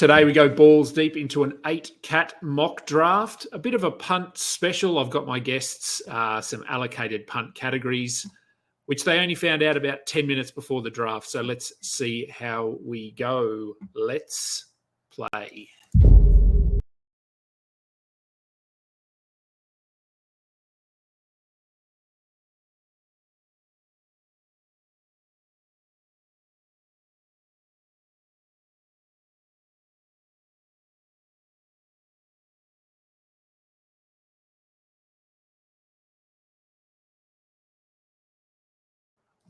Today we go balls deep into an 8-cat mock draft, a bit of a punt special. I've got my guests some allocated punt categories, which they only found out about 10 minutes before the draft. So let's see how we go. Let's play.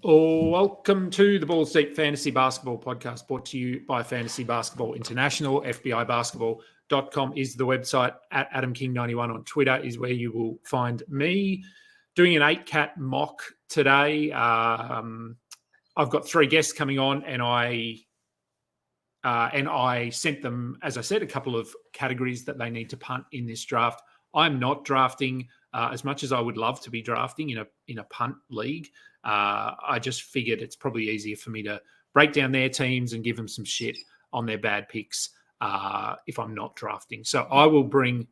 Welcome to the Balls Deep Fantasy Basketball Podcast, brought to you by Fantasy Basketball International. FBIBasketball.com is the website. At AdamKing91 on Twitter is where you will find me doing an 8-cat mock today. I've got 3 guests coming on, and I sent them, as I said, a couple of categories that they need to punt in this draft. I'm not drafting as much as I would love to be drafting in a punt league. I just figured it's probably easier for me to break down their teams and give them some shit on their bad picks if I'm not drafting. So I will bring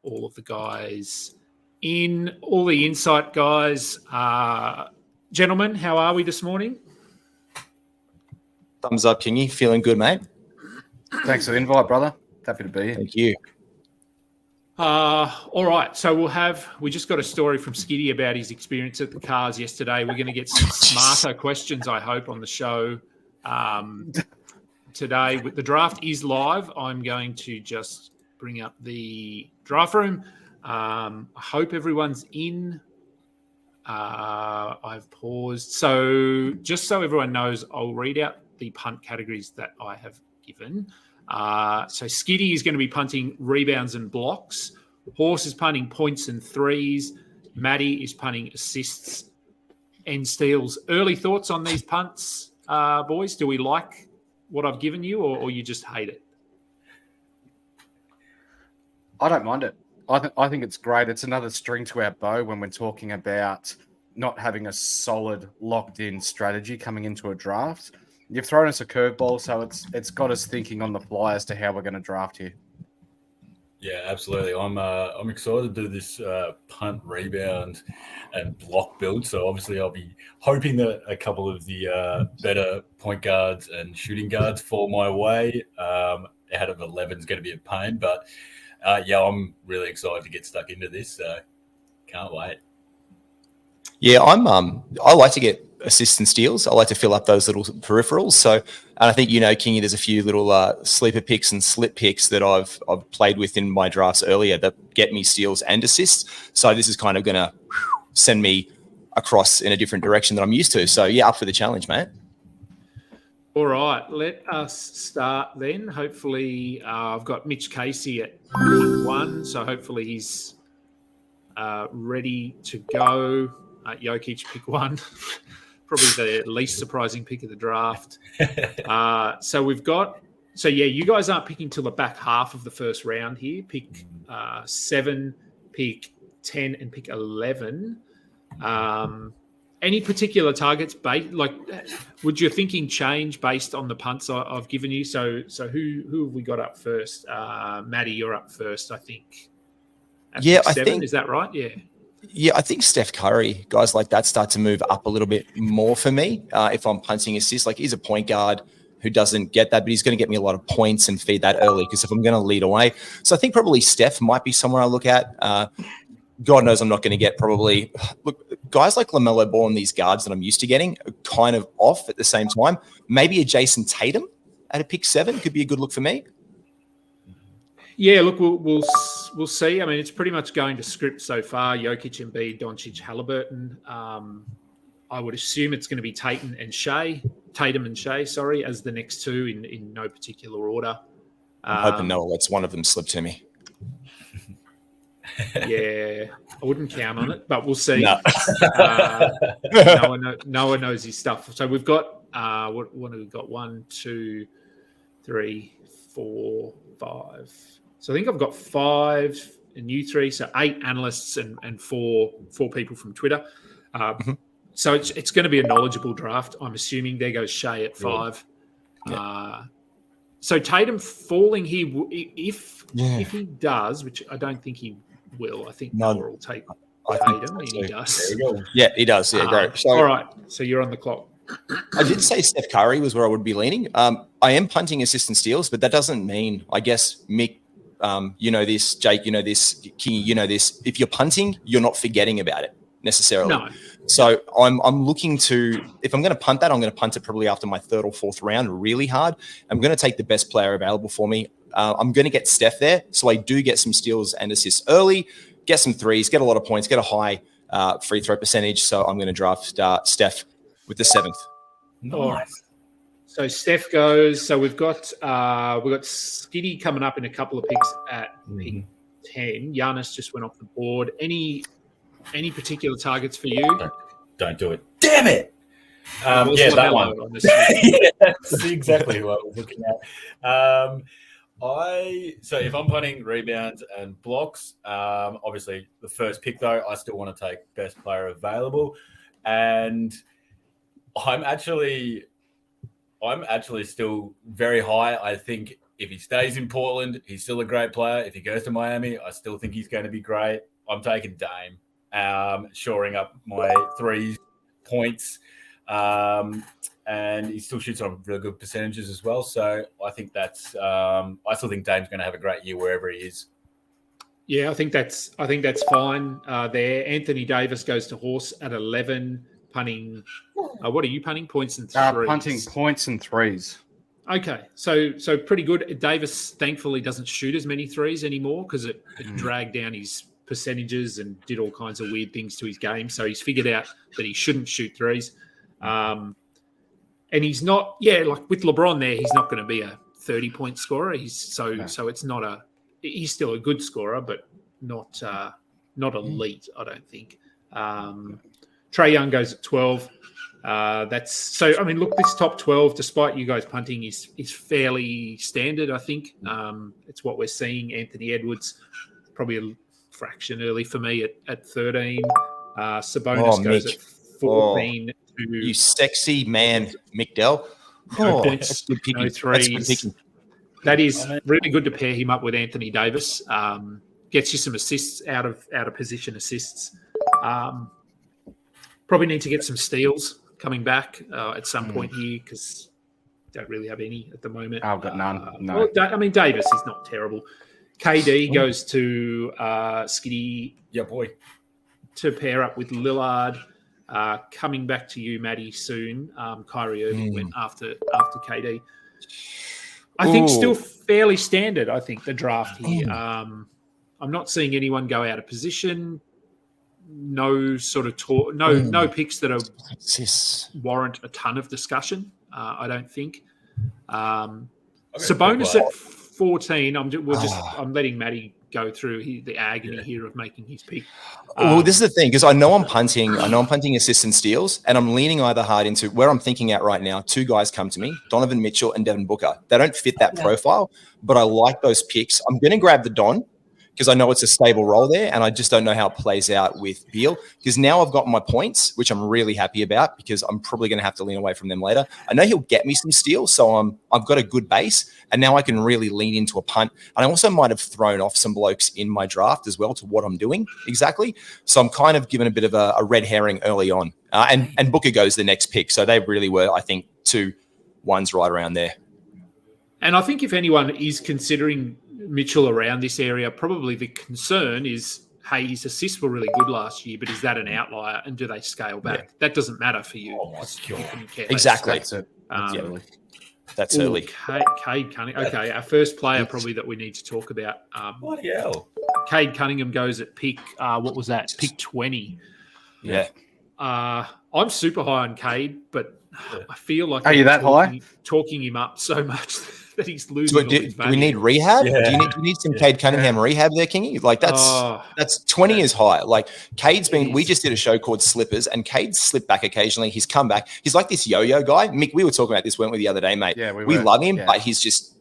all of the guys in, all the insight guys. Gentlemen, how are we this morning? Thumbs up, Kingy. Feeling good, mate? Thanks for the invite, brother. Happy to be here. Thank you. All right. So we just got a story from Skiddy about his experience at the cars yesterday. We're going to get some smarter questions, I hope, on the show today. The draft is live. I'm going to just bring up the draft room. I hope everyone's in. I've paused. So just so everyone knows, I'll read out the punt categories that I have given. So Skiddy is going to be punting rebounds and blocks. Horse is punting points and threes. Maddie is punting assists and steals. Early thoughts on these punts, boys? Do we like what I've given you, or you just hate it? I don't mind it. I think it's great. It's another string to our bow when we're talking about not having a solid, locked-in strategy coming into a draft. You've thrown us a curveball, so it's got us thinking on the fly as to how we're going to draft here. Yeah, absolutely. I'm excited to do this punt, rebound, and block build. So obviously, I'll be hoping that a couple of the better point guards and shooting guards fall my way. Out of 11 is going to be a pain, but I'm really excited to get stuck into this. So can't wait. Yeah, I like to get assists and steals. I like to fill up those little peripherals. So, and I think, Kingy, there's a few little sleeper picks and slip picks that I've played with in my drafts earlier that get me steals and assists. So this is kind of going to send me across in a different direction that I'm used to. So yeah, up for the challenge, mate. All right, let us start then. Hopefully, I've got Mitch Casey at pick 1, so hopefully he's ready to go. Jokic pick 1, probably the least surprising pick of the draft. You guys aren't picking till the back half of the first round here. Pick 7, pick 10, and pick 11. Any particular targets? Would your thinking change based on the punts I've given you? So who have we got up first? Maddie, you're up first, I think. Yeah, I think. Is that right? Yeah. Yeah, I think Steph Curry, guys like that start to move up a little bit more for me if I'm punting assists. Like, he's a point guard who doesn't get that, but he's going to get me a lot of points and feed that early because if I'm going to lead away. So I think probably Steph might be somewhere I look at. God knows I'm not going to get probably – look, guys like LaMelo Ball and these guards that I'm used to getting are kind of off at the same time. Maybe a Jason Tatum at a pick 7 could be a good look for me. Yeah, look, we'll see. I mean, it's pretty much going to script so far. Jokic, Embiid, Doncic, Halliburton. I would assume it's going to be Tatum and Shea, as the next 2 in no particular order. I'm hoping Noah lets one of them slip to me. Yeah, I wouldn't count on it, but we'll see. No. Noah knows his stuff. So we've got what have we got? 1, 2, 3, 4, 5. So I think I've got 5 and you 3, so 8 analysts and four people from Twitter. So it's going to be a knowledgeable draft. I'm assuming there goes Shea at 5. Yeah. So Tatum falling here, if he does, which I don't think he will, I think Noah will take Tatum, and he does. There you go. Yeah, he does. Yeah, great. So, all right, so you're on the clock. I did say Steph Curry was where I would be leaning. I am punting assists and steals, but that doesn't mean, I guess, Mick, you know this, Jake, you know this, Kingy, you know this. If you're punting, you're not forgetting about it necessarily. No. So I'm looking to, if I'm going to punt that, I'm going to punt it probably after my third or fourth round really hard. I'm going to take the best player available for me. I'm going to get Steph there. So I do get some steals and assists early, get some threes, get a lot of points, get a high free throw percentage. So I'm going to draft Steph with the 7th. Nice. So Steph goes. So we've got Skitty coming up in a couple of picks at pick 10. Giannis just went off the board. Any particular targets for you? Don't do it. Damn it. Yeah, that one. Yeah, that's exactly what I was looking at. So if I'm punting rebounds and blocks, obviously the first pick though, I still want to take best player available, and I'm actually still very high. I think if he stays in Portland, he's still a great player. If he goes to Miami, I still think he's going to be great. I'm taking Dame, shoring up my 3 points. And he still shoots on really good percentages as well. So I think that's I still think Dame's going to have a great year wherever he is. Yeah, I think that's fine there. Anthony Davis goes to horse at 11, punting. What are you punting? Points and threes. Punting points and threes. Okay, so pretty good. Davis thankfully doesn't shoot as many threes anymore because it dragged down his percentages and did all kinds of weird things to his game. So he's figured out that he shouldn't shoot threes. And he's not, like with LeBron there, he's not going to be a 30-point scorer. So it's not he's still a good scorer, but not elite, I don't think. Trae Young goes at 12. Look, this top 12, despite you guys punting, is fairly standard, I think. It's what we're seeing. Anthony Edwards, probably a fraction early for me at 13. Sabonis goes at 14. You sexy man, McDell. No points, that's good picking. no threes. That is really good to pair him up with Anthony Davis. Gets you some assists out of position assists. Probably need to get some steals coming back at some point here because don't really have any at the moment. I've got none. No. Well, Davis is not terrible. KD goes to Skitty. Yeah, boy. To pair up with Lillard. Coming back to you, Maddie, soon. Kyrie Irving went after KD. I think still fairly standard, I think, the draft here. I'm not seeing anyone go out of position. No sort of no picks that warrant a ton of discussion, I don't think. Sabonis at 14. I'm letting Maddie go through the agony here of making his pick. Well, this is the thing, because I know I'm punting assists and steals, and I'm leaning either hard into where I'm thinking at right now. 2 guys come to me, Donovan Mitchell and Devin Booker. They don't fit that profile, but I like those picks. I'm going to grab the Don because I know it's a stable role there, and I just don't know how it plays out with Beal, because now I've got my points, which I'm really happy about because I'm probably going to have to lean away from them later. I know he'll get me some steals, so I've got a good base, and now I can really lean into a punt. And I also might have thrown off some blokes in my draft as well to what I'm doing exactly. So I'm kind of given a bit of a red herring early on. And Booker goes the next pick. So they really were, I think, 2 ones right around there. And I think if anyone is considering Mitchell around this area, probably the concern is, hey, his assists were really good last year, but is that an outlier and do they scale back? Yeah. That doesn't matter for you. Oh, my God. Exactly. That's it. That's early. Cade Cunningham. Okay, our first player probably that we need to talk about. Bloody hell. Cade Cunningham goes at pick, what was that? Pick 20. Yeah. I'm super high on Cade, but I feel like... Are you that high? Talking him up so much that he's losing. Do we need rehab? Yeah. Do you need some Cade Cunningham rehab there, Kingy? Like that's 20 is high. Like Cade's been. We just did a show called Slippers, and Cade's slipped back occasionally. He's come back. He's like this yo-yo guy. Mick, we were talking about this, weren't we, the other day, mate? Yeah, we love him, but he's just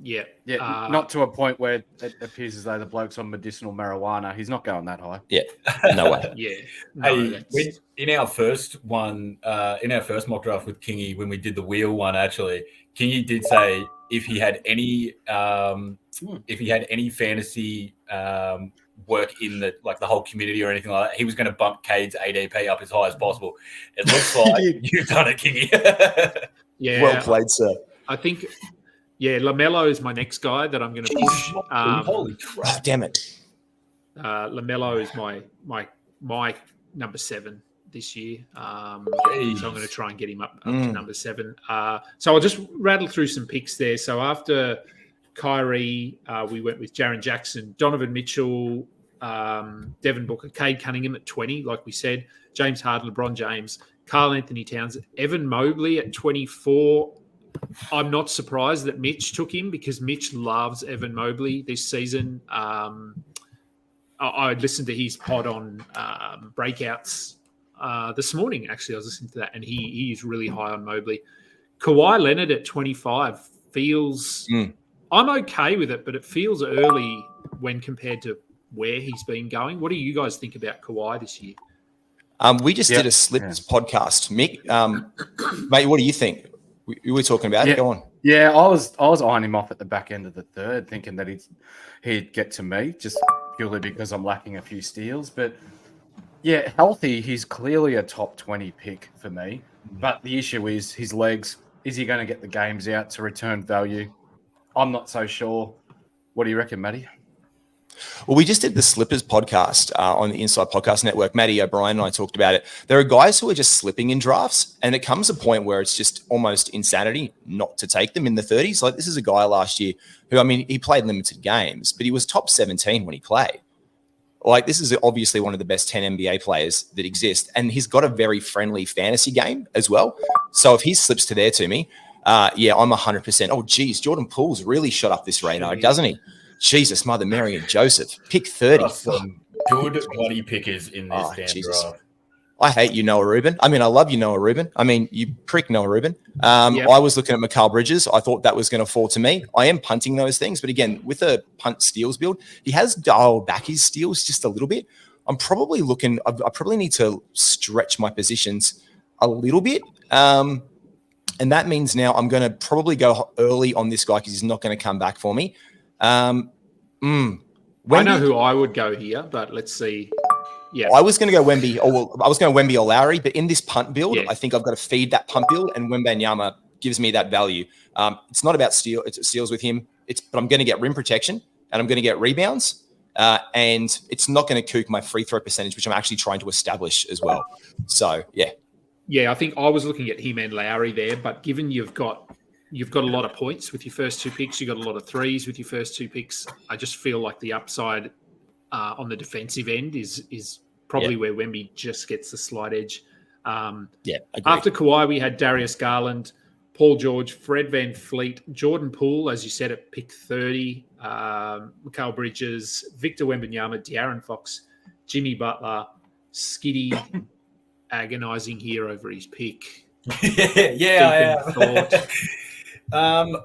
Yeah. Not to a point where it appears as though the bloke's on medicinal marijuana. He's not going that high. Yeah, no way. Yeah. No, in our first one, in our first mock draft with Kingy, when we did the wheel one, actually, Kingy did say if he had any fantasy work in the whole community or anything like that, he was going to bump Cade's ADP up as high as possible. It looks like you've done it, Kingy. Yeah. Well played, sir. I think, LaMelo is my next guy that I'm going to push. Holy crap. Damn it. LaMelo is my number 7 this year. So I'm going to try and get him up to number 7. So I'll just rattle through some picks there. So after Kyrie, we went with Jaren Jackson, Donovan Mitchell, Devin Booker, Cade Cunningham at 20, like we said, James Harden, LeBron James, Karl Anthony Towns, Evan Mobley at 24. I'm not surprised that Mitch took him because Mitch loves Evan Mobley this season. I listened to his pod on breakouts this morning. Actually, I was listening to that, and he is really high on Mobley. Kawhi Leonard at 25 feels. I'm okay with it, but it feels early when compared to where he's been going. What do you guys think about Kawhi this year? We just did a Slippers podcast, Mick. Mate, what do you think? We were talking about it. Go on. Yeah, I was eyeing him off at the back end of the third, thinking that he'd get to me just purely because I'm lacking a few steals. But yeah, healthy, he's clearly a top 20 pick for me. But the issue is his legs. Is he going to get the games out to return value? I'm not so sure. What do you reckon, Matty? Well, we just did the Slippers podcast on the Inside Podcast Network. Matty O'Brien and I talked about it. There are guys who are just slipping in drafts, and it comes a point where it's just almost insanity not to take them in the 30s. Like, this is a guy last year who, I mean, he played limited games, but he was top 17 when he played. Like, this is obviously one of the best 10 NBA players that exist, and he's got a very friendly fantasy game as well. So if he slips to there to me, I'm 100%. Oh, geez, Jordan Poole's really shot up this radar, doesn't he? Jesus, Mother Mary and Joseph. Pick 30. Some good bloody pickers in this draft. I hate you, Noah Rubin. I mean, I love you, Noah Rubin. I mean, you prick Noah Rubin. I was looking at Mikal Bridges. I thought that was going to fall to me. I am punting those things. But again, with a punt steals build, he has dialed back his steals just a little bit. I'm probably looking – I probably need to stretch my positions a little bit. And that means now I'm going to probably go early on this guy because he's not going to come back for me. I know who I would go here, but let's see. Yeah, I was going to go Wemby, I was going to Wemby or Lowry, but in this punt build, I think I've got to feed that punt build, and Wembanyama gives me that value. It's not about steals with him. But I'm going to get rim protection, and I'm going to get rebounds, and it's not going to kook my free throw percentage, which I'm actually trying to establish as well. So yeah, I think I was looking at him and Lowry there, but given you've got a lot of points with your first 2 picks. You've got a lot of threes with your first 2 picks. I just feel like the upside on the defensive end is probably where Wemby just gets the slight edge. Agreed. After Kawhi, we had Darius Garland, Paul George, Fred VanVleet, Jordan Poole, as you said, at pick 30, Mikal Bridges, Victor Wembanyama, De'Aaron Fox, Jimmy Butler, Skiddy, agonizing here over his pick. I am.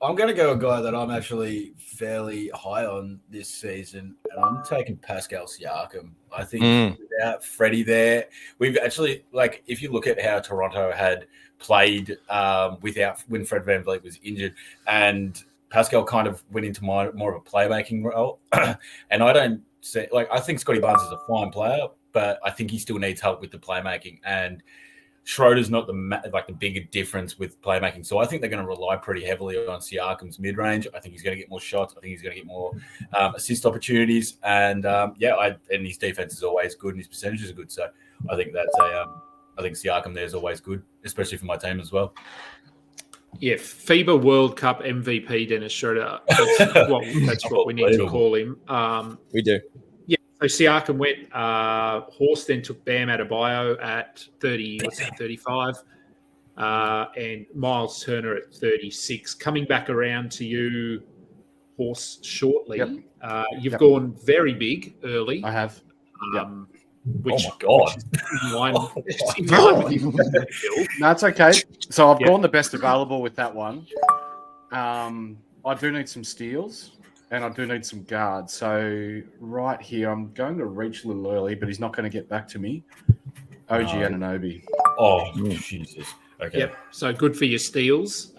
I'm going to go a guy that I'm actually fairly high on this season, and I'm taking Pascal Siakam. I think without Freddie there, we've actually, if you look at how Toronto had played when Fred VanVleet was injured, and Pascal kind of went into more of a playmaking role, and I don't say, I think Scotty Barnes is a fine player, but I think he still needs help with the playmaking, and Schroeder's not the bigger difference with playmaking. So I think they're going to rely pretty heavily on Siakam's mid-range. I think he's going to get more shots. I think he's going to get more assist opportunities. And and his defense is always good and his percentages are good. So I think I think Siakam there is always good, especially for my team as well. Yeah, FIBA World Cup MVP Dennis Schroeder. That's what we need to call him. We do. So Siakam went. Horse then took Bam Adebayo at 35, and Miles Turner at 36. Coming back around to you, Horse, shortly. You've gone very big early. I have. Which, oh my God. Which is in line with your build. No, it's okay. So I've gone the best available with that one. I do need some steals and I do need some guards. So right here, I'm going to reach a little early, but he's not going to get back to me. OG Anunoby. Oh, Jesus. Okay. Yep. So good for your steals.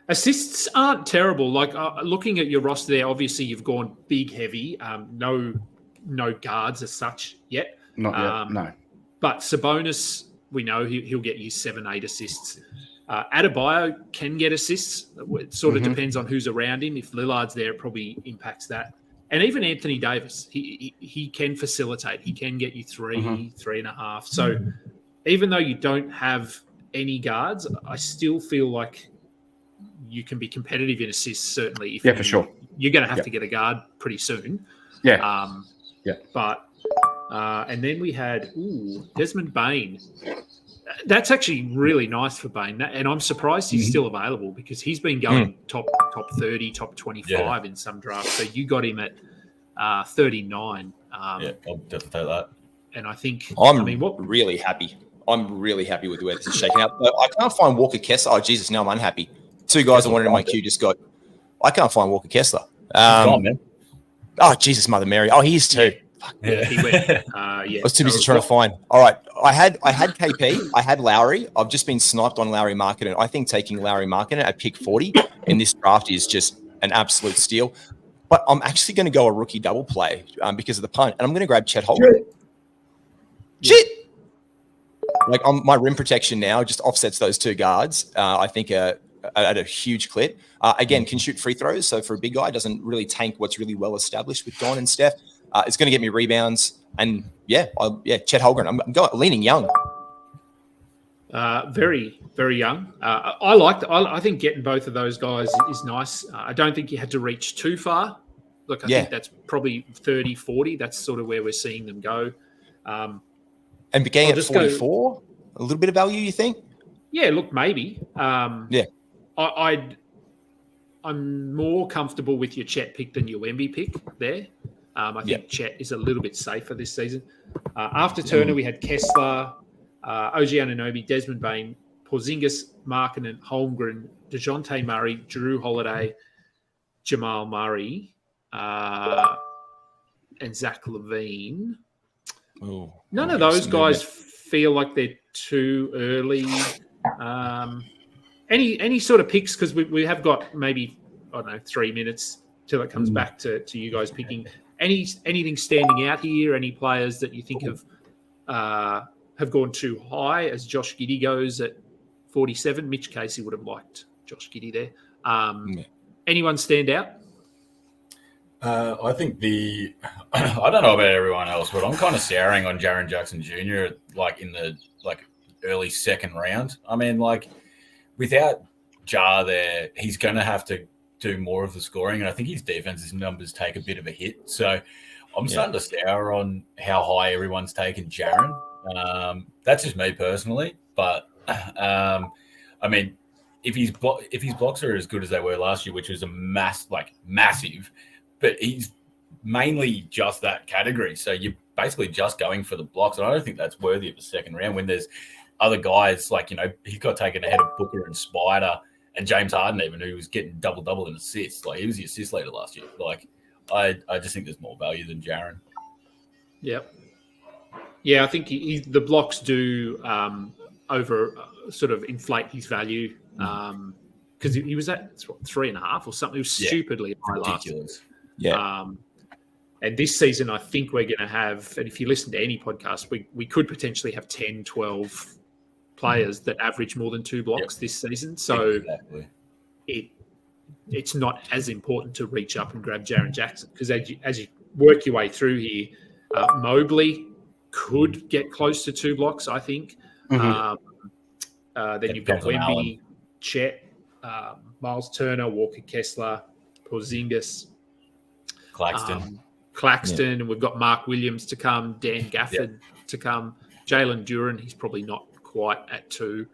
Assists aren't terrible. Like looking at your roster there, obviously you've gone big heavy. No guards as such yet. Not yet. No. But Sabonis, we know he'll get you 7-8 assists. Adebayo can get assists. It sort of depends on who's around him. If Lillard's there, it probably impacts that. And even Anthony Davis, he can facilitate. He can get you 3.5. So even though you don't have any guards, I still feel like you can be competitive in assists, certainly. If for sure. You're going to have to get a guard pretty soon. Yeah. But and then we had Desmond Bain. That's actually really nice for Bain, and I'm surprised he's still available because he's been going top 30, top 25 in some drafts. So you got him at 39. I'll definitely take that. And I think really happy. I'm really happy with the way this is shaking out. I can't find Walker Kessler. Oh Jesus, now I'm unhappy. 2 guys I wanted in my queue just got. I can't find Walker Kessler. Gone, man. Oh Jesus, Mother Mary. Oh, he is too. Yeah, he went. I was too busy trying to find. All right, I had KP, I had Lowry. I've just been sniped on Lowry Marketing. I think taking Lowry Marketing at pick 40 in this draft is just an absolute steal. But I'm actually going to go a rookie double play because of the punt, and I'm going to grab Chet Holmgren. Shit! Like my rim protection now just offsets those 2 guards. I think at a huge clip. Again, can shoot free throws, so for a big guy, doesn't really tank what's really well established with Don and Steph. It's going to get me rebounds, and Chet Holmgren. I'm going leaning young. Very, very young. I think getting both of those guys is nice. I don't think you had to reach too far. Look, I think that's probably 30, 40. That's sort of where we're seeing them go. And beginning at 44, a little bit of value, you think? Yeah, look, maybe. I'm more comfortable with your Chet pick than your Wemby pick there. I think Chet is a little bit safer this season. After Turner, we had Kessler, OG Anunoby, Desmond Bain, Porzingis, Markkanen, Holmgren, DeJounte Murray, Drew Holiday, Jamal Murray, and Zach LaVine. None of those guys feel like they're too early. Any sort of picks, because we have got maybe, 3 minutes till it comes back to you guys picking. Anything standing out here? Any players that you think have gone too high, as Josh Giddey goes at 47? Mitch Casey would have liked Josh Giddey there. Anyone stand out? I think I don't know about everyone else, but I'm kind of souring on Jaren Jackson Jr. In the early second round. I mean, without Jar there, he's going to have to do more of the scoring, and I think his defense's numbers take a bit of a hit. So I'm starting to sour on how high everyone's taken Jaren. That's just me personally, but I mean, if his blocks are as good as they were last year, which was a massive, but he's mainly just that category. So you're basically just going for the blocks, and I don't think that's worthy of a second round when there's other guys he got taken ahead of Booker and Spider and James Harden, even, who was getting double in assists. He was the assist leader last year. I just think there's more value than Jaren. Yep. Yeah, I think the blocks do over sort of inflate his value because he was at 3.5 or something. It was stupidly high ridiculous. And this season, I think we're going to have, and if you listen to any podcast, we could potentially have 10, 12 players that average more than 2 blocks this season. So it's not as important to reach up and grab Jaren Jackson, because as you work your way through here, Mobley could get close to 2 blocks, I think. Then you've got Wemby, Chet, Miles Turner, Walker Kessler, Porzingis, Claxton, and we've got Mark Williams to come, Dan Gafford to come, Jalen Duren. He's probably not quite at 2.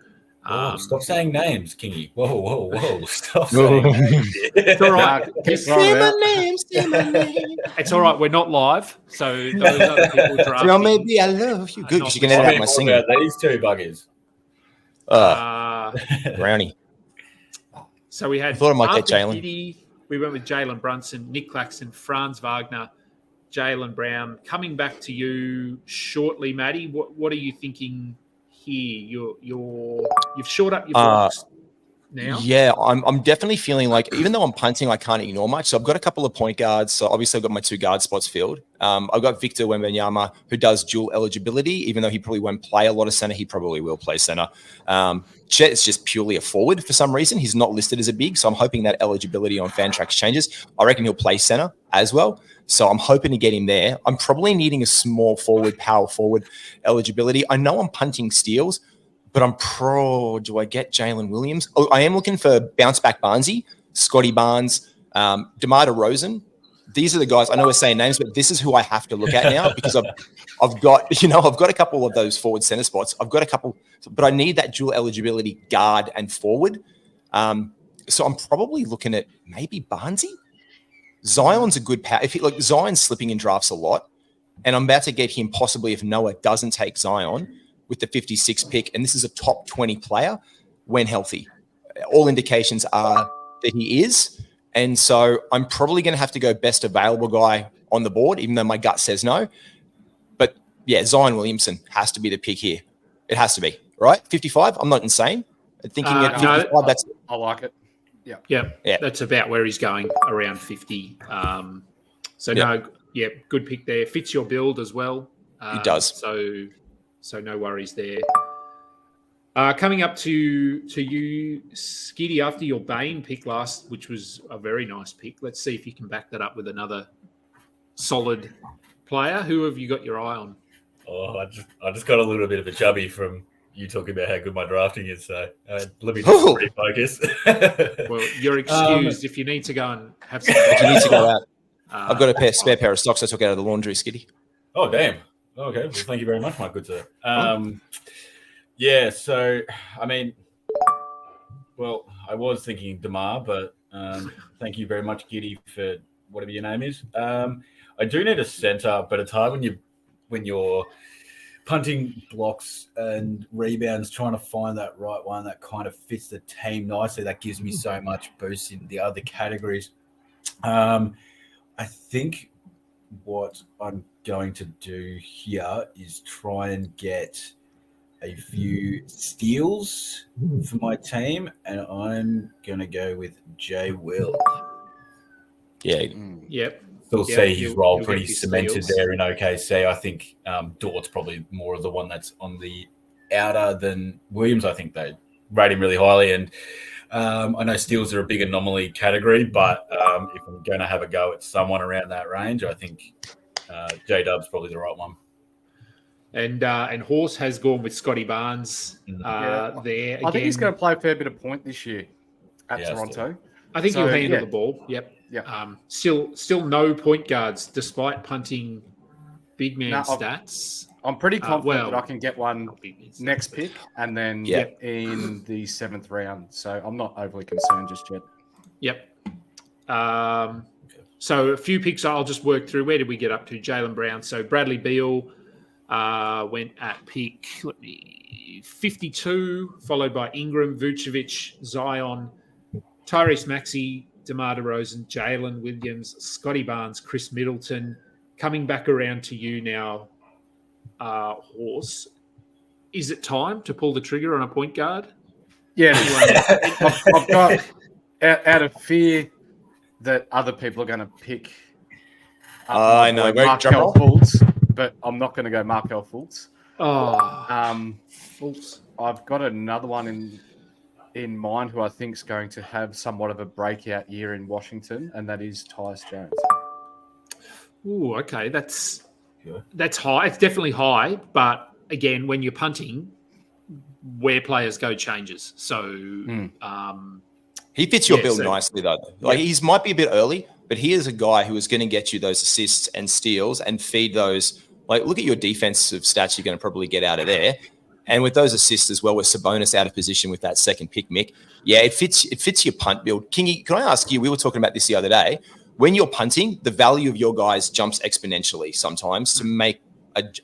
Stop saying names, Kingy. Whoa. Stop saying names. It's all right. Say my name. It's all right. We're not live, so those other people drafting. Well, maybe I love you. Good, because you can edit out my singing. These 2 buggers. Brownie. So we had I thought I might get Arthur Jalen. Giddy, we went with Jalen Brunson, Nick Claxton, Franz Wagner, Jalen Brown. Coming back to you shortly, Maddie. What are you thinking here? You've shored up your blocks now. Yeah, I'm definitely feeling like, even though I'm punting, I can't ignore much. So I've got a couple of point guards. So obviously I've got my 2 guard spots filled. I've got Victor Wembanyama, who does dual eligibility. Even though he probably won't play a lot of center, he probably will play center. Chet is just purely a forward for some reason. He's not listed as a big, so I'm hoping that eligibility on Fantrax changes. I reckon he'll play center as well. So I'm hoping to get him there. I'm probably needing a small forward, power forward eligibility. I know I'm punting steals, but do I get Jalen Williams? Oh, I am looking for bounce back Barnesy, Scotty Barnes, DeMar DeRozan. These are the guys. I know we're saying names, but this is who I have to look at now because I've got a couple of those forward center spots. I've got a couple, but I need that dual eligibility guard and forward. So I'm probably looking at maybe Barnesy. Zion's a good pair. Zion's slipping in drafts a lot, and I'm about to get him possibly if Noah doesn't take Zion with the 56 pick, and this is a top 20 player when healthy. All indications are that he is, and so I'm probably going to have to go best available guy on the board, even though my gut says no. But yeah, Zion Williamson has to be the pick here. It has to be, right? 55? I'm not insane. Thinking at 55, no, that's... I like it. Yeah, that's about where he's going, around 50. Good pick there. Fits your build as well. It does. So no worries there. Coming up to you, Skiddy, after your Bane pick last, which was a very nice pick. Let's see if you can back that up with another solid player. Who have you got your eye on? Oh, I just got a little bit of a chubby from you talking about how good my drafting is. So let me just refocus. Well, you're excused if you need to go and have some. If you need to go out, I've got a spare pair of socks I took out of the laundry, Skiddy. Oh, damn. Okay. Well, thank you very much, my good sir. Yeah. So, I mean, well, I was thinking DeMar, but thank you very much, Giddy, for whatever your name is. I do need a center, but it's hard when you're punting blocks and rebounds, trying to find that right one that kind of fits the team nicely. That gives me so much boost in the other categories. I think what I'm going to do here is try and get a few steals for my team, and I'm going to go with Jay Will. Yeah. Yep. Still see his role pretty cemented there in OKC. I think Dort's probably more of the one that's on the outer than Williams. I think they rate him really highly. And I know steals are a big anomaly category, but if I'm going to have a go at someone around that range, I think J-Dub's probably the right one. And Horse has gone with Scotty Barnes there. Again. I think he's going to play a fair bit of point this year at Toronto. I think he'll handle the ball. Yep. Yeah. Still no point guards despite punting big man stats. I'm pretty confident that I can get one next pick and then in the 7th round. So I'm not overly concerned just yet. Yep. So a few picks I'll just work through. Where did we get up to? Jalen Brown. So Bradley Beal went at pick 52, followed by Ingram, Vucevic, Zion, Tyrese Maxey, DeMar DeRozan, Jalen Williams, Scotty Barnes, Chris Middleton. Coming back around to you now, Horse. Is it time to pull the trigger on a point guard? Yeah. I've got, out of fear that other people are going to pick I know. Markelle Fultz, but I'm not going to go Markelle Fultz. Fultz. I've got another one in mind who I think is going to have somewhat of a breakout year in Washington, and that is Tyus Jones. Ooh, okay. That's high. It's definitely high, but again, when you're punting, where players go changes. So he fits your build nicely, though. He might be a bit early, but he is a guy who is going to get you those assists and steals and feed those. Look at your defensive stats you're going to probably get out of there. And with those assists as well, with Sabonis out of position with that second pick, Mick, it fits your punt build. Kingy, can I ask you, we were talking about this the other day, when you're punting, the value of your guys jumps exponentially sometimes to make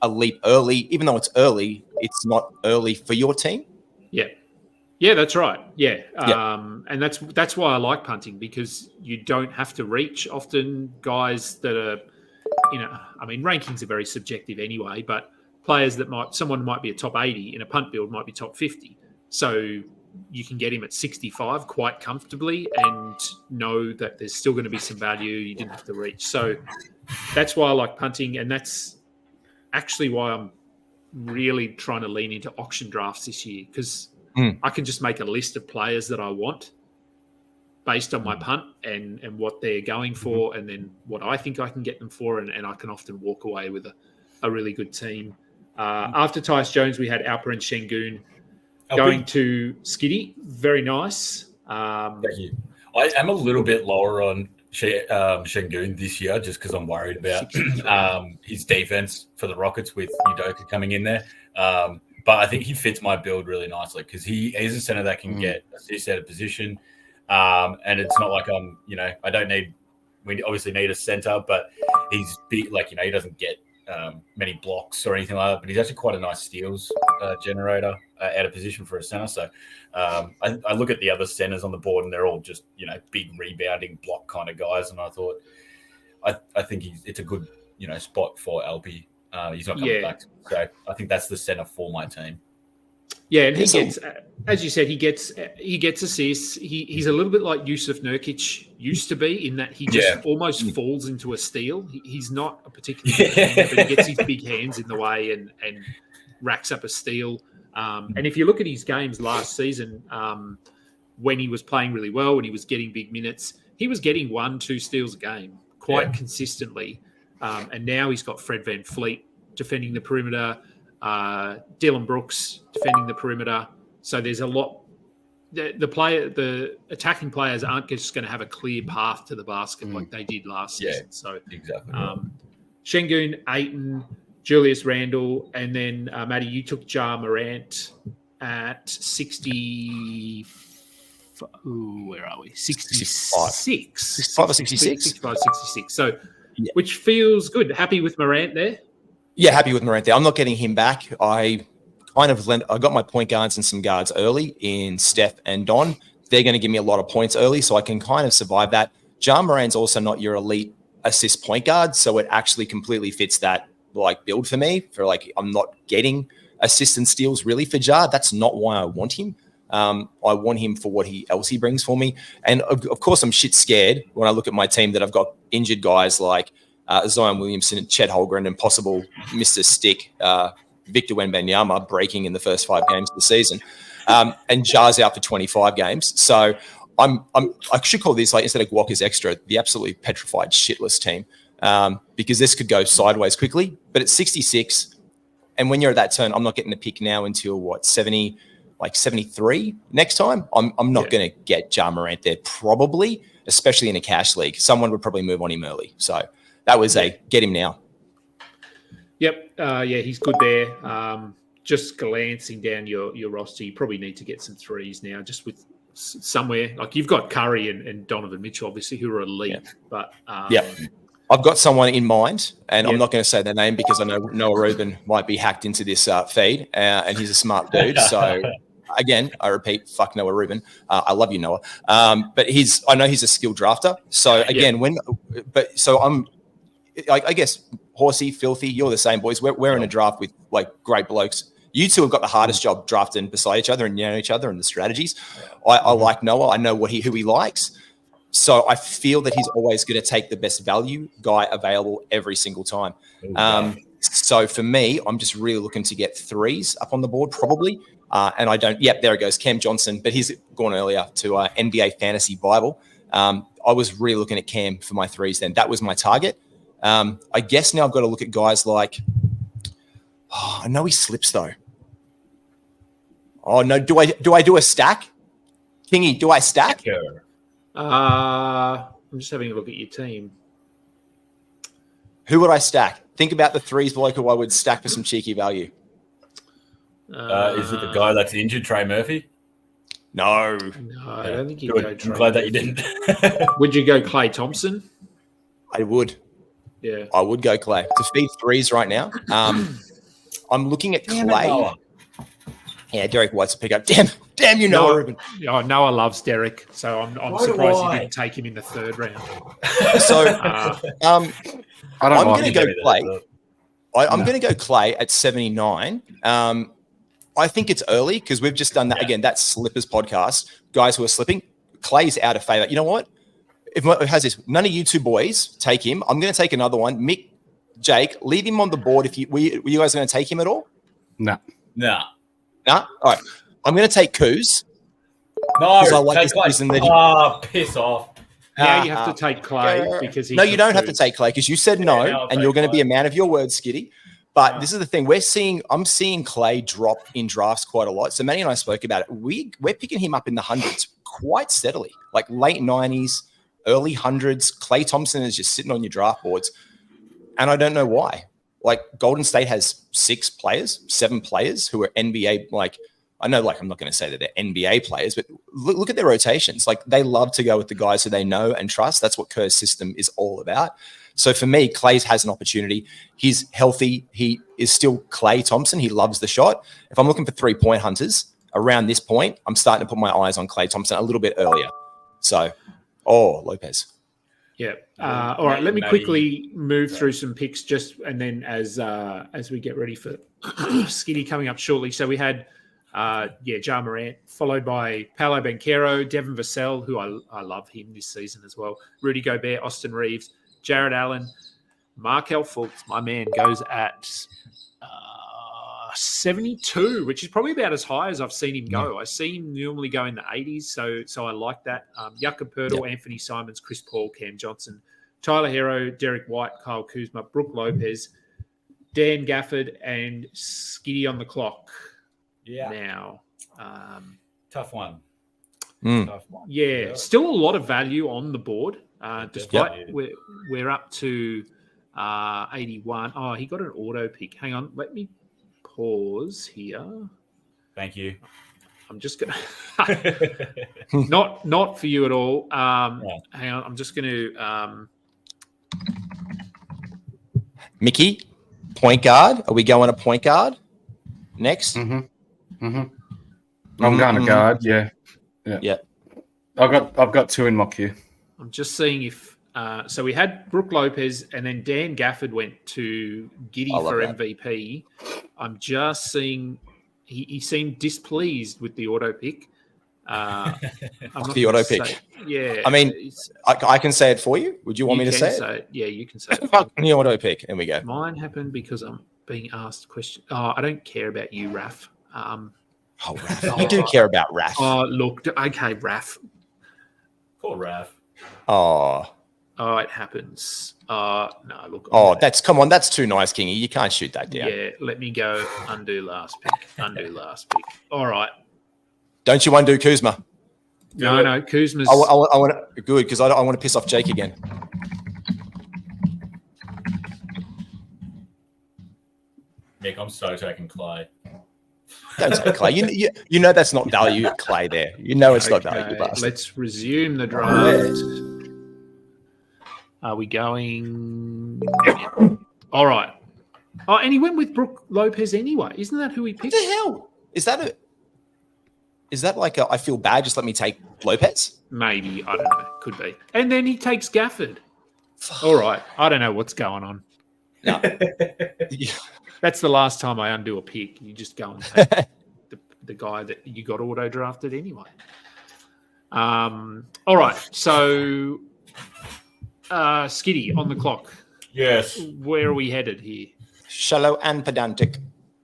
a leap early. Even though it's early, it's not early for your team. Yeah. Yeah, that's right. Yeah. Yeah. And that's why I like punting, because you don't have to reach often guys that are, I mean, rankings are very subjective anyway, but players that someone might be a top 80 in a punt build might be top 50. So you can get him at 65 quite comfortably and know that there's still going to be some value. You didn't have to reach. So that's why I like punting. And that's actually why I'm really trying to lean into auction drafts this year, because I can just make a list of players that I want based on my punt and what they're going for, and then what I think I can get them for, and I can often walk away with a really good team. After Tyus Jones, we had Alper and Şengün going to Skiddy. Very nice. Thank you. I am a little bit lower on Şengün this year, just because I'm worried about his defense for the Rockets with Udoka coming in there. But I think he fits my build really nicely, because he is a center that can get assists out of position. And it's not like we obviously need a center, but he's big, he doesn't get many blocks or anything like that, but he's actually quite a nice steals generator out of position for a center. So I look at the other centers on the board, and they're all just, big rebounding block kind of guys. And I thought, I think it's a good, spot for Alpi. He's not coming back. So I think that's the center for my team. Yeah, and he gets, as you said, he gets assists. He's a little bit like Yusuf Nurkic used to be, in that he just almost falls into a steal. He's not a particularly good defender, but he gets his big hands in the way and racks up a steal. And if you look at his games last season, when he was playing really well, when he was getting big minutes, he was getting 1-2 steals a game quite consistently. And now he's got Fred VanVleet defending the perimeter, Dylan Brooks defending the perimeter. So there's a lot. The attacking players aren't just going to have a clear path to the basket like they did last season. So exactly. Şengün, Ayton, Julius Randle, and then Matty, you took Ja Morant at 60. Where are we? 66. 65 or 66? 65, 66. So, which feels good. Happy with Morant there? Yeah, happy with Morant there. I'm not getting him back. I got my point guards and some guards early in Steph and Don. They're going to give me a lot of points early, so I can kind of survive that. Ja Morant's also not your elite assist point guard, so it actually completely fits that build for me. I'm not getting assists and steals really for Ja. That's not why I want him. I want him for what else he brings for me. And of course, I'm shit scared when I look at my team that I've got injured guys like Zion Williamson, Chet Holmgren, and possible Mr. Stick, Victor Wembanyama breaking in the first 5 games of the season. And Ja's out for 25 games. So I should call this, instead of Guac extra, the absolutely petrified shitless team, because this could go sideways quickly. But it's 66. And when you're at that turn, I'm not getting a pick now until 70, 73 next time. I'm not going to get Ja Morant there probably, especially in a cash league. Someone would probably move on him early. So that was get him now. Yep. He's good there. Just glancing down your roster, you probably need to get some threes now, just with somewhere. You've got Curry and Donovan Mitchell, obviously, who are elite. But I've got someone in mind, and I'm not going to say their name because I know Noah Rubin might be hacked into this feed, and he's a smart dude. So again, I repeat, fuck Noah Rubin. I love you, Noah. But I know he's a skilled drafter. So again, I guess Horsey, Filthy, you're the same, boys. We're in a draft with great blokes. You two have got the hardest job drafting beside each other and know each other and the strategies. I like Noah. I know who he likes. So I feel that he's always going to take the best value guy available every single time. So for me, I'm just really looking to get threes up on the board probably. And I don't. Yep, there it goes, Cam Johnson. But he's gone earlier to NBA Fantasy Bible. I was really looking at Cam for my threes then. That was my target. I guess now I've got to look at guys like. I know he slips though. Oh no! Do I do a stack? Kingy, do I stack? I'm just having a look at your team. Who would I stack? Think about the threes bloke who I would stack for some cheeky value. Is it the guy that's injured, Trey Murphy? No, I don't think you'd go Trey. I'm glad that you didn't. Would you go Klay Thompson? I would. Yeah. I would go Klay. To feed threes right now. I'm looking at Klay. Yeah, Derek White's a pickup. Damn. Damn you, Noah Rubin. Noah loves Derek, so I'm Why surprised do he I? didn't take him in the third round. So I don't I'm like going to it. go Clay. I'm going to go Clay at 79. I think it's early because we've just done that. Again, that's Slippers podcast. Guys who are slipping. Clay's out of favor. You know what? If it has this, none of you two boys take him. I'm going to take another one. Mick, Jake, leave him on the board. If you were you guys going to take him at all? No. Nah. All right. I'm going to take Kuz. No, Because I like take this Clay. reason that Piss off. Now you have to take Clay because he. No, you took don't have to Kuz. take Clay because you said no, I'll and take you're going to be Clay. a man of your word, Skitty. But this is the thing. I'm seeing Clay drop in drafts quite a lot. So Manny and I spoke about it. We're picking him up in the hundreds quite steadily, like late 90s, early hundreds. Clay Thompson is just sitting on your draft boards. And I don't know why. Like Golden State has 7 players who are NBA. Like I know, like I'm not going to say that they're NBA players, but look at their rotations. Like they love to go with the guys who they know and trust. That's what Kerr's system is all about. So for me, Clay has an opportunity. He's healthy. He is still Clay Thompson. He loves the shot. If I'm looking for 3-point hunters around this point, I'm starting to put my eyes on Clay Thompson a little bit earlier. So, Lopez. Yeah. All right. Let me quickly move through some picks and then as we get ready for Skitty coming up shortly. So we had, Ja Morant, followed by Paolo Banchero, Devin Vassell, who I love him this season as well. Rudy Gobert, Austin Reeves, Jared Allen, Markelle Fultz, my man, goes at 72, which is probably about as high as I've seen him go. I see him normally go in the 80s, so I like that. Jakob Poeltl, Anthony Simons, Chris Paul, Cam Johnson, Tyler Hero, Derek White, Kyle Kuzma, Brook Lopez, Dan Gafford, and Skitty on the clock. Yeah. Now, Tough one. Mm. Yeah, still a lot of value on the board. Despite we're up to 81. Oh, he got an auto pick. Hang on, let me pause here. Thank you. I'm just gonna not for you at all. Hang on, I'm just gonna Mickey, point guard. Are we going to point guard next? I'm going to guard. Yeah. I've got 2 in my queue. I'm just seeing if so we had Brook Lopez and then Dan Gafford went to Giddy for that. MVP. I'm just seeing he seemed displeased with the auto pick. The auto pick. Yeah. I mean, I can say it for you. Would you want me to say it? Yeah, you can say it. Fuck the auto pick. There we go. Mine happened because I'm being asked questions. Oh, I don't care about you, Raf. Raf. You do care about Raf. Oh, look. Okay, Raf. Poor Raf. Oh, it happens. No, look. that's too nice, Kingy. You can't shoot that down. Yeah, let me go undo last pick. All right. Don't you undo Kuzma? No, Kuzma's. I want to good because I want to piss off Jake again. Nick, I'm so taking Clay. Don't say Clay. You know that's not value at Clay there. You know it's not value. Bastard. Let's resume the draft. Are we going? All right. Oh, and he went with Brook Lopez anyway. Isn't that who he picked? What the hell? Is that like I feel bad? Just let me take Lopez? Maybe. I don't know. Could be. And then he takes Gafford. All right. I don't know what's going on. No. That's the last time I undo a pick. You just go and take the guy that you got auto drafted anyway. All right. So, Skitty on the clock. Yes. Where are we headed here? Shallow and pedantic.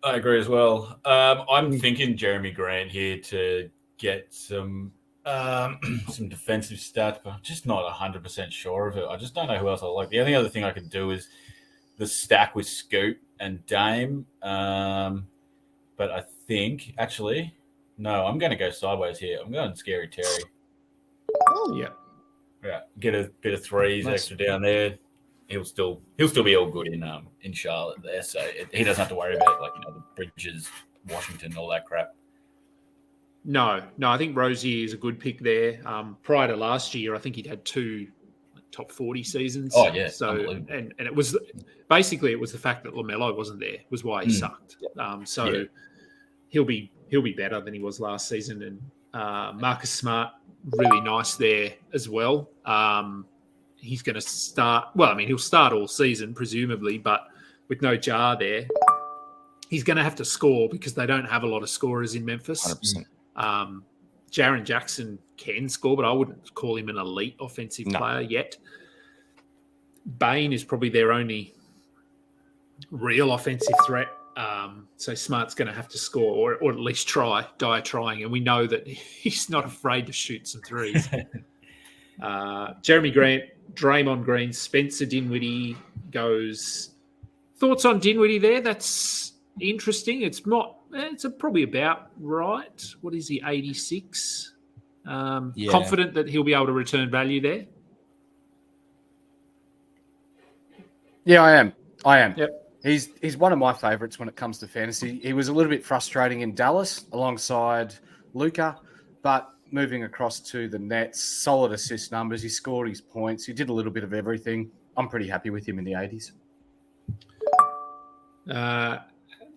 I agree as well. I'm thinking Jeremy Grant here to get some defensive stats, but I'm just not 100% sure of it. I just don't know who else I like. The only other thing I could do is the stack with Scoot and Dame. But I think, actually, no, I'm going to go sideways here. I'm going Scary Terry. Oh, yeah. Yeah, get a bit of threes extra down there. He'll still be all good in Charlotte there, so he doesn't have to worry about the Bridges, Washington, all that crap. No, I think Rozier is a good pick there. Prior to last year, I think he'd had 2 top 40 seasons. Oh yeah, so and it was basically the fact that LaMelo wasn't there was why he sucked. he'll be better than he was last season. And Marcus Smart, really nice there as well. He's going to start. Well, I mean, he'll start all season presumably, but with no Jar there, he's going to have to score because they don't have a lot of scorers in Memphis. 100%. Jaren Jackson can score, but I wouldn't call him an elite offensive player yet. Bain is probably their only real offensive threat. So Smart's going to have to score or at least die trying. And we know that he's not afraid to shoot some threes. Jeremy Grant, Draymond Green, Spencer Dinwiddie goes. Thoughts on Dinwiddie there? That's interesting. It's probably about right. What is he, 86? Confident that he'll be able to return value there? Yeah, I am. Yep. He's one of my favourites when it comes to fantasy. He was a little bit frustrating in Dallas alongside Luka, but moving across to the Nets, solid assist numbers. He scored his points. He did a little bit of everything. I'm pretty happy with him in the 80s.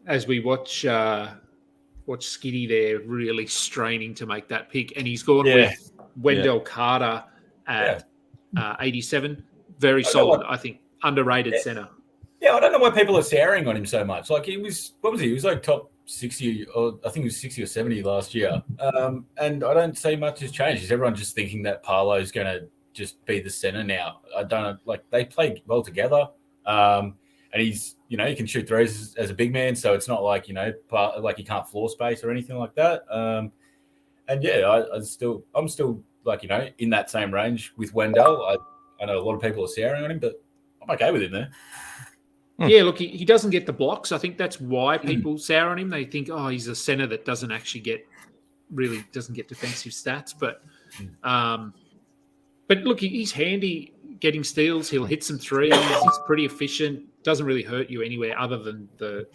As we watch Skiddy there really straining to make that pick, and he's gone with Wendell Carter at 87. Very solid, I think. Underrated center. Yeah, I don't know why people are souring on him so much. Like he was like top 60, or I think he was 60 or 70 last year. And I don't see much has changed. Is everyone just thinking that Paolo's going to just be the center now? I don't know. Like they play well together. And he's, he can shoot threes as a big man. So it's not like, like he can't floor space or anything like that. And yeah, I'm still like, in that same range with Wendell. I know a lot of people are souring on him, but I'm okay with him there. Yeah, look, he doesn't get the blocks. I think that's why people sour on him. They think, he's a center that doesn't actually get defensive stats. But look, he's handy getting steals. He'll hit some threes. He's pretty efficient. Doesn't really hurt you anywhere other than the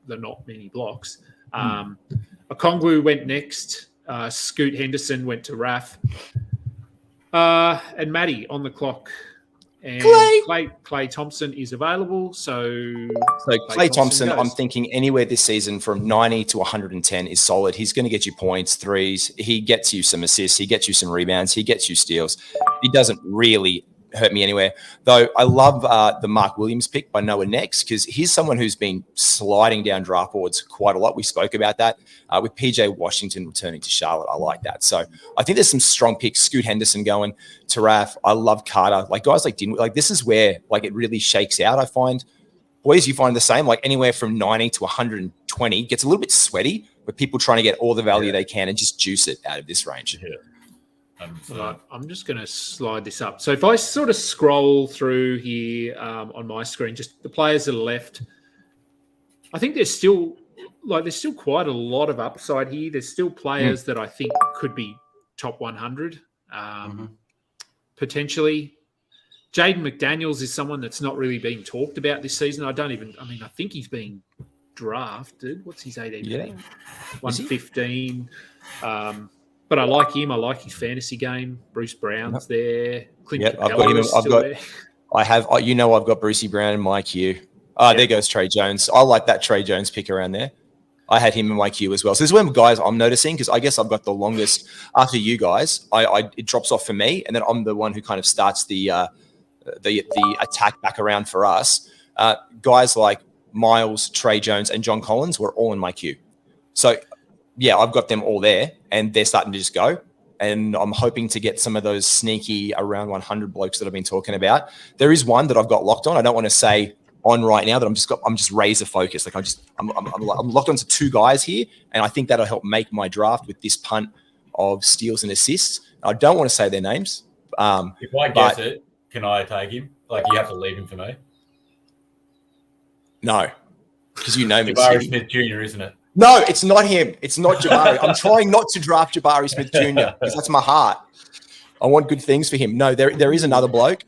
not many blocks. Okongwu went next. Scoot Henderson went to Raf. And Matty on the clock. And Clay Thompson is available. So Clay Thompson, I'm thinking anywhere this season from 90 to 110 is solid. He's going to get you points, threes. He gets you some assists. He gets you some rebounds. He gets you steals. He doesn't really hurt me anywhere. Though I love the Mark Williams pick by Noah Next because he's someone who's been sliding down draft boards quite a lot. We spoke about that with PJ Washington returning to Charlotte. I like that. So I think there's some strong picks. Scoot Henderson going to Raf. I love Carter. Like guys like Dinwiddie. Like this is where like it really shakes out. I find boys, you find the same. Like anywhere from 90 to 120 gets a little bit sweaty. With people trying to get all the value they can and just juice it out of this range. Yeah. Right, I'm just going to slide this up. So if I sort of scroll through here on my screen, just the players that are left, I think there's still quite a lot of upside here. There's still players that I think could be top 100 potentially. Jaden McDaniels is someone that's not really being talked about this season. I think he's being drafted. What's his ADP? 115. But I like him. I like his fantasy game. Bruce Brown's there. Clint Capella is still there. I've got Brucey Brown in my queue. There goes Trey Jones. I like that Trey Jones pick around there. I had him in my queue as well. So this is when guys I'm noticing because I guess I've got the longest after you guys. It drops off for me, and then I'm the one who kind of starts the attack back around for us. Guys like Miles, Trey Jones, and John Collins were all in my queue. So yeah, I've got them all there, and they're starting to just go. And I'm hoping to get some of those sneaky around 100 blokes that I've been talking about. There is one that I've got locked on. I don't want to say on right now that I'm just razor focused. Like I'm locked onto two guys here, and I think that'll help make my draft with this punt of steals and assists. I don't want to say their names. If I guess it, can I take him? Like you have to leave him for me. No, because you know me. Jabari Smith Jr., isn't it? No, it's not him. It's not Jabari. I'm trying not to draft Jabari Smith Jr. because that's my heart. I want good things for him. No, there is another bloke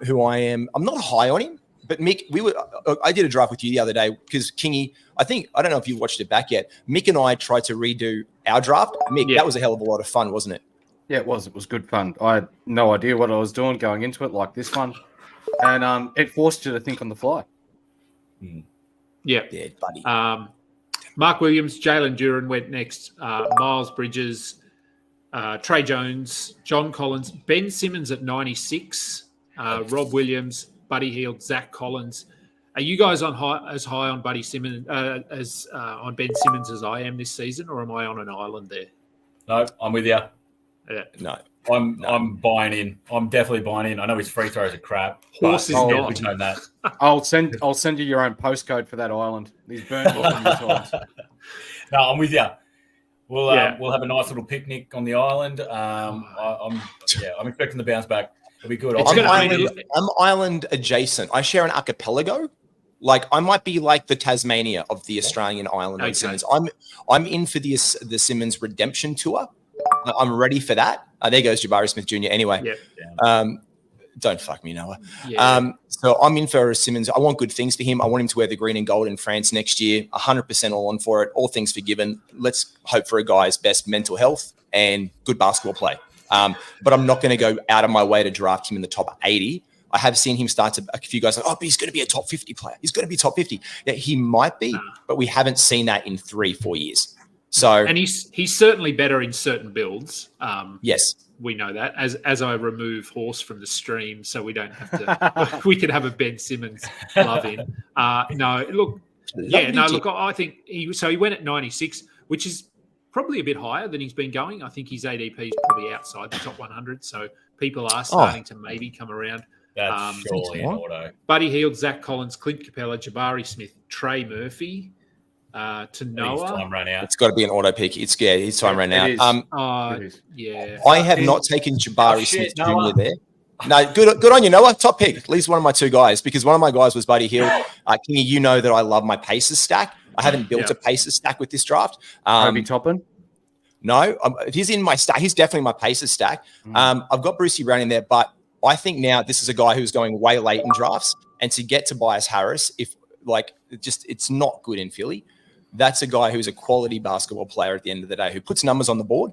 who I'm not high on him, but Mick, I did a draft with you the other day because Kingy, I don't know if you watched it back yet. Mick and I tried to redo our draft. Mick, that was a hell of a lot of fun, wasn't it? Yeah, it was. It was good fun. I had no idea what I was doing going into it like this one. And it forced you to think on the fly. Yeah. Yeah, buddy. Mark Williams, Jalen Duran went next. Miles Bridges, Trey Jones, John Collins, Ben Simmons at 96, Rob Williams, Buddy Hield, Zach Collins. Are you guys as high on Buddy Simmons as on Ben Simmons as I am this season, or am I on an island there? No, I'm with you. Yeah. No. I'm buying in. I'm definitely buying in. I know his free throws are crap. Horse is but not. we know that. I'll send you your own postcode for that island. He's burned it a few times. No, I'm with you. We'll have a nice little picnic on the island. I'm expecting the bounce back. It'll be good. I'm island adjacent. I share an archipelago. Like I might be like the Tasmania of the Australian island. Okay. Simmons. I'm in for the Simmons redemption tour. I'm ready for that. There goes Jabari Smith Jr. Anyway, don't fuck me, Noah. Yeah. So I'm in for Simmons. I want good things for him. I want him to wear the green and gold in France next year. 100% all on for it. All things forgiven. Let's hope for a guy's best mental health and good basketball play. But I'm not going to go out of my way to draft him in the top 80. I have seen him start to a few guys like, but he's going to be a top 50 player. He's going to be top 50. Yeah, he might be, but we haven't seen that in 3-4 years. So, and he's certainly better in certain builds. Yes, we know that. As I remove Horse from the stream, so we don't have to. We could have a Ben Simmons love in. Look, I think he went at 96, which is probably a bit higher than he's been going. I think his ADP is probably outside the top 100, so people are starting to maybe come around. That's surely an auto. Buddy Hield, Zach Collins, Clint Capella, Jabari Smith, Trey Murphy, to Noah. Time ran out. It's got to be an auto pick. His time ran out. Yeah. I have not taken Jabari Smith Jr. there. No, good on you, Noah. Top pick. At least one of my two guys, because one of my guys was Buddy Hield. Kingy, you know that I love my Pacers stack. I haven't built a Pacers stack with this draft. Obi Toppin? No, he's in my stack. He's definitely my Pacers stack. I've got Brucey Brown in there, but I think now this is a guy who's going way late in drafts, and to get Tobias Harris, it's not good in Philly. That's a guy who's a quality basketball player at the end of the day, who puts numbers on the board.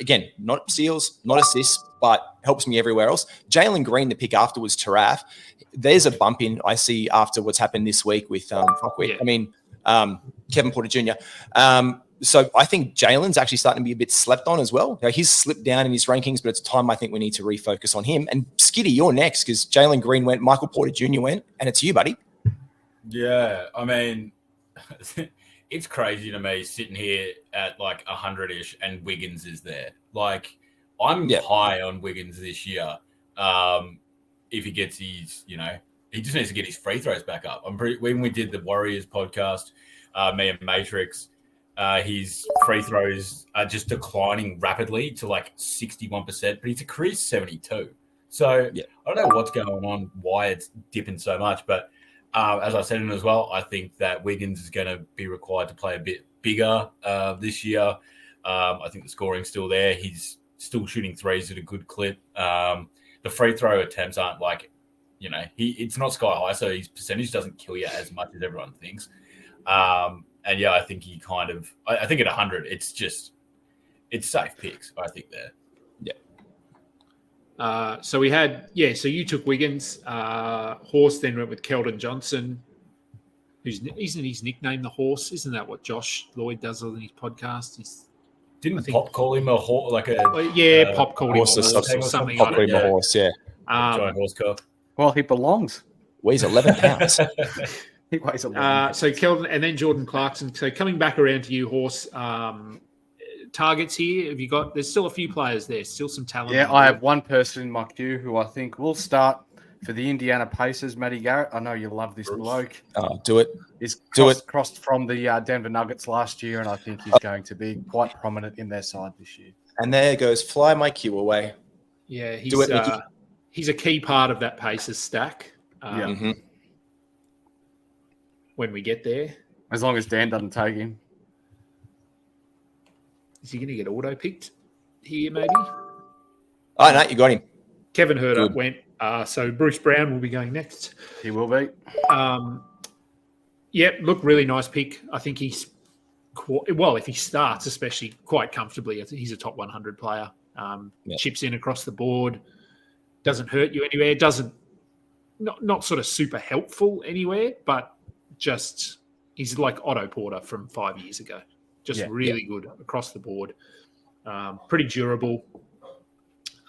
Again, not steals, not assists, but helps me everywhere else. Jalen Green, the pick after, was Taraf. There's a bump in I see after what's happened this week with Kevin Porter Jr. So I think Jalen's actually starting to be a bit slept on as well. He's slipped down in his rankings, but it's time I think we need to refocus on him. And Skitty, you're next because Jalen Green went, Michael Porter Jr. went, and it's you, buddy. Yeah, I mean, it's crazy to me sitting here at like 100-ish and Wiggins is there. Like, I'm high on Wiggins this year. If he gets his, he just needs to get his free throws back up. When we did the Warriors podcast, me and Matrix, his free throws are just declining rapidly to like 61%, but he's a career 72. So I don't know what's going on, why it's dipping so much, but as I said in as well, I think that Wiggins is going to be required to play a bit bigger this year. I think the scoring's still there. He's still shooting threes at a good clip. The free throw attempts aren't like, it's not sky high, so his percentage doesn't kill you as much as everyone thinks. And I think he I think at 100, it's safe picks, I think there. Yeah. So we had, so you took Wiggins. Horse then went with Keldon Johnson, isn't his nickname the Horse? Isn't that what Josh Lloyd does on his podcast? Didn't Pop call him a horse? Pop called him a horse or something. Pop called him a horse, giant horse cock. Well, he belongs. Weighs 11 pounds. He weighs 11. So Keldon and then Jordan Clarkson. So coming back around to you, Horse, targets here. Have you got? There's still a few players there. Still some talent. Yeah, I have one person in my queue who I think will start for the Indiana Pacers. Matty Garrett. I know you love this bloke. Do it. He's crossed from the Denver Nuggets last year, and I think he's going to be quite prominent in their side this year. And there goes fly my queue away. Yeah, he's a key part of that Pacers stack. When we get there, as long as Dan doesn't take him. Is he going to get auto picked here? Maybe. Oh no, you got him. Kevin Herter went. So Bruce Brown will be going next. He will be. Look, really nice pick. I think he's if he starts, especially quite comfortably, he's a top 100 player. Chips in across the board, doesn't hurt you anywhere. Doesn't not sort of super helpful anywhere, but just He's like Otto Porter from 5 years ago. Just really good across the board. Pretty durable.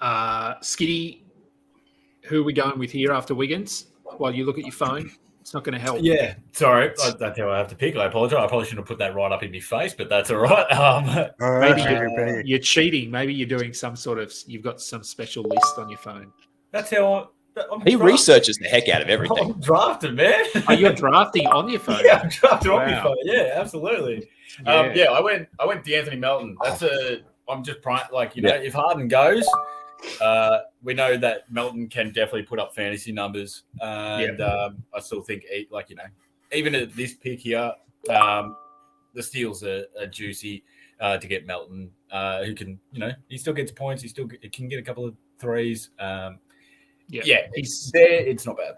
Skitty, who are we going with here after Wiggins? While you look at your phone, it's not going to help. Yeah, sorry, that's how I have to pick. I apologize. I probably shouldn't have put that right up in my face, but that's all right. Maybe you're cheating. Maybe you're doing some sort of. You've got some special list on your phone. That's how he researches the heck out of everything. I'm drafted, man. Oh, you're drafting on your phone? Yeah, I'm drafted on my phone. Yeah, absolutely. Yeah. I went D'Anthony Melton. I'm just if Harden goes, we know that Melton can definitely put up fantasy numbers, and I still think even at this pick here, the steals are juicy to get Melton, who can he still gets points, he still can get a couple of threes. He's there. It's not bad.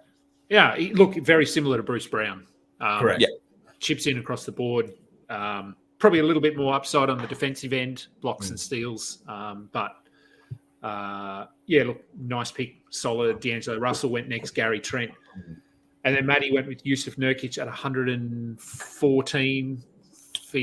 Yeah, look, very similar to Bruce Brown. Correct. Yeah. Chips in across the board. Probably a little bit more upside on the defensive end, blocks and steals. Look, nice pick, solid. D'Angelo Russell went next, Gary Trent. And then Matty went with Yusuf Nurkic at 114.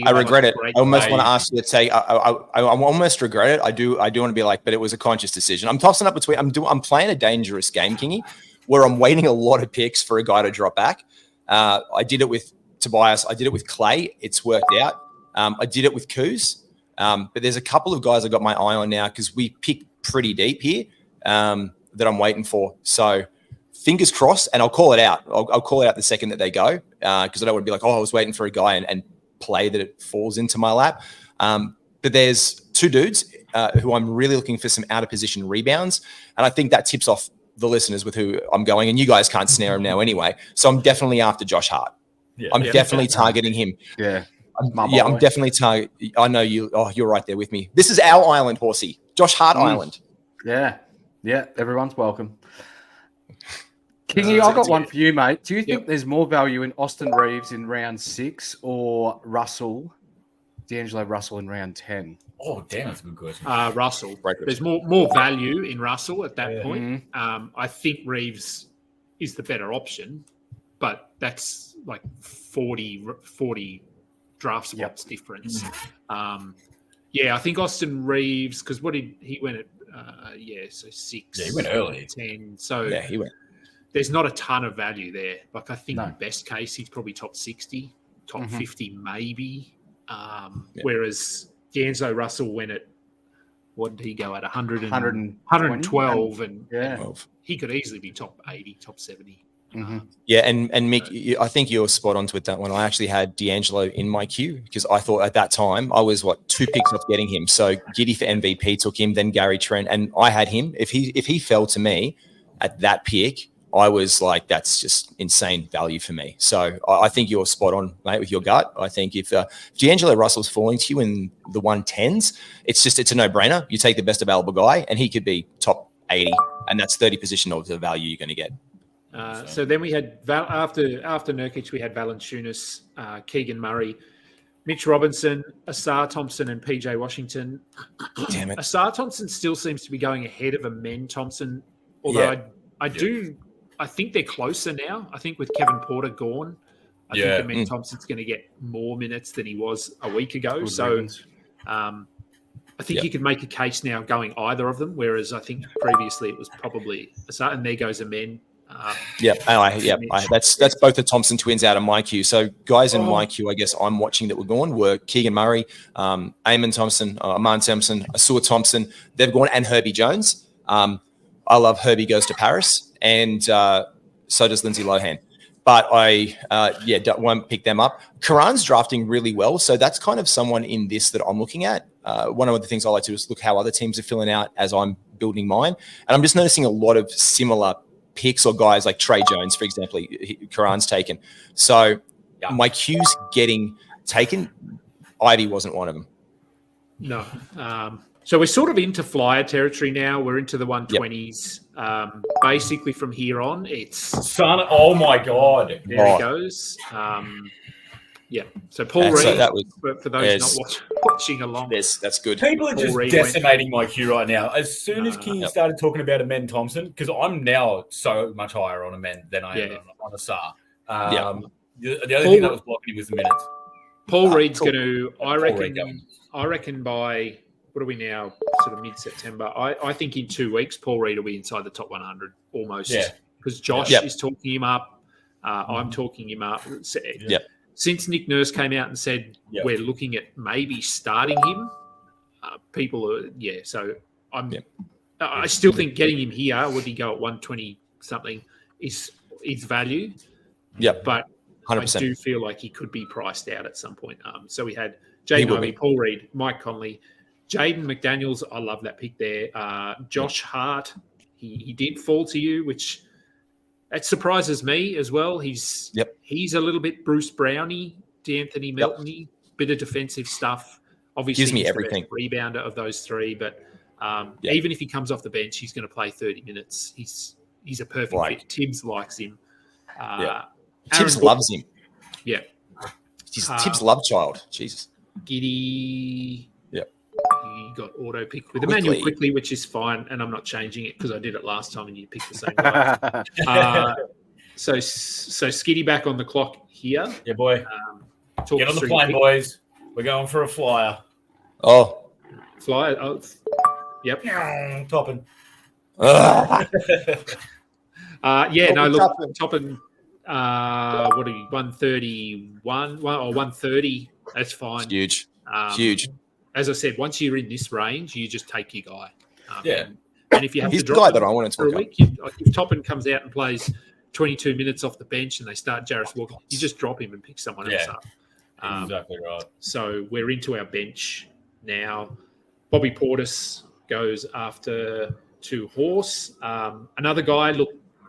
I regret it. I almost want to ask you to say, I almost regret it. I do want to be like, but it was a conscious decision. I'm tossing up between, I'm playing a dangerous game, Kingy, where I'm waiting a lot of picks for a guy to drop back. I did it with Tobias. I did it with Clay. It's worked out. I did it with Kuz. But there's a couple of guys I got my eye on now because we picked pretty deep here that I'm waiting for. So fingers crossed, and I'll call it out. I'll call it out the second that they go because I don't want to be like, I was waiting for a guy and play that it falls into my lap. But there's two dudes who I'm really looking for some out of position rebounds. And I think that tips off the listeners with who I'm going, and you guys can't snare him now anyway. So I'm definitely after Josh Hart. I'm definitely targeting him. I'm definitely targeting. I know you. Oh, you're right there with me. This is our island, Horsey. Josh Hart Island. Yeah. Everyone's welcome. Kingy, I've got one for you, mate. Do you think there's more value in Austin Reeves in round 6 or D'Angelo Russell in round 10? Oh, damn, that's a good question. Russell. There's more value in Russell at that point. I think Reeves is the better option, but that's like 40 draft spots difference. I think Austin Reeves, because he went at 6. Yeah, he went early. 10. So he went. There's not a ton of value there. Like I think in best case he's probably top 60, top 50 maybe. Whereas D'Angelo Russell went at, what did he go at? 112 and he could easily be top 80, top 70. And Mick, I think you're spot on with that one. I actually had D'Angelo in my queue because I thought at that time I was 2 picks off getting him. So Giddy for MVP took him, then Gary Trent, and I had him. If he fell to me at that pick, I was like, that's just insane value for me. So I think you're spot on, mate, with your gut. I think if D'Angelo Russell's falling to you in the 110s, it's a no-brainer. You take the best available guy, and he could be top 80, and that's 30 position of the value you're going to get. So then we had after Nurkic, we had Valanciunas, Keegan Murray, Mitch Robinson, Asar Thompson, and PJ Washington. Damn it! Asar Thompson still seems to be going ahead of Amen Thompson, although I think they're closer now. I think with Kevin Porter gone, I think Amen Thompson's going to get more minutes than he was a week ago. I think you could make a case now going either of them, whereas I think previously it was probably Asar, and there goes Amen. That's both the Thompson twins out of my queue. So guys in my queue, I guess I'm watching that were Keegan Murray, Amon Thompson, Amon Thompson, Asur Thompson. They've gone, and Herbie Jones. I love Herbie goes to Paris, and so does Lindsay Lohan. But I won't pick them up. Karan's drafting really well, so that's kind of someone in this that I'm looking at. One of the things I like to do is look how other teams are filling out as I'm building mine, and I'm just noticing a lot of similar picks or guys like Trey Jones, for example, Karan's taken. So my queue's getting taken. Ivy wasn't one of them. No. So we're sort of into flyer territory now. We're into the 120s. Basically from here on, it's... Oh, my God. There he goes. So Paul Reed, that was, for those not watching along. That's good. People are just decimating my queue right now. As soon as King started talking about Amen Thompson, because I'm now so much higher on Amen than I am on Asar. The other thing that was blocking him was the minutes. Paul Reed's cool. going to, I Paul Reed reckon by, what are we now, sort of mid-September, I think in 2 weeks, Paul Reed will be inside the top 100 almost. Yeah. Because Josh is talking him up. I'm talking him up. Yep. Since Nick Nurse came out and said we're looking at maybe starting him, people are, so I still think getting him here, would he go at 120 something, is value. Yep. But 100%. I do feel like he could be priced out at some point. So we had Jaden Ivey, Paul Reed, Mike Conley, Jaden McDaniels. I love that pick there. Josh Hart, he did fall to you, which it surprises me as well. He's a little bit Bruce Brownie, D'Anthony Melton-y, bit of defensive stuff. Obviously, Gives me he's everything. The best rebounder of those three, but even if he comes off the bench, he's going to play 30 minutes. He's a perfect fit. Tibbs likes him. Tibbs loves him. Yeah. He's Tibbs' love child. Jesus. Giddy. Yep. He got auto picked with Emmanuel quickly, which is fine, and I'm not changing it because I did it last time and you picked the same guy. So Skiddy back on the clock here. Yeah, boy. Get on the plane, boys. We're going for a flyer. Oh. Flyer. Oh, yep. Topping. Topping. What are you? 131 or 130? That's fine. It's huge. Huge. As I said, once you're in this range, you just take your guy. And if you have He's to the drop guy him that I want to for a talk week, if Toppin comes out and plays 22 minutes off the bench and they start Jarris Walker, you just drop him and pick someone else up. Exactly right. So we're into our bench now. Bobby Portis goes after to Horse. Another guy,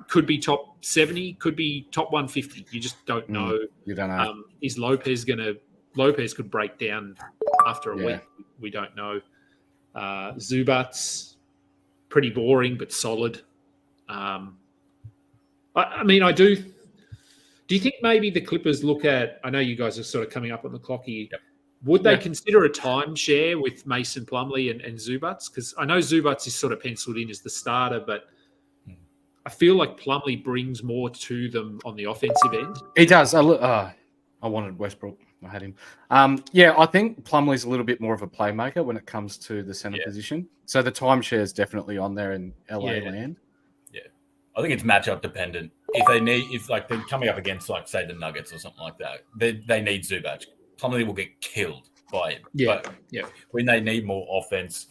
could be top 70, could be top 150. You just don't know. You don't know. Is Lopez Lopez could break down after a week. We don't know. Zubats, pretty boring but solid. I mean, I do. Do you think maybe the Clippers look at? I know you guys are sort of coming up on the clock here. Yep. Would they consider a timeshare with Mason Plumlee and Zubats? Because I know Zubats is sort of penciled in as the starter, but I feel like Plumlee brings more to them on the offensive end. He does. I wanted Westbrook. I had him. I think Plumlee's a little bit more of a playmaker when it comes to the center position. So the timeshare is definitely on there in LA land. Yeah, I think it's matchup dependent. If they're coming up against, like, say, the Nuggets or something like that, they need Zubac. Plumlee will get killed by him. But when they need more offense,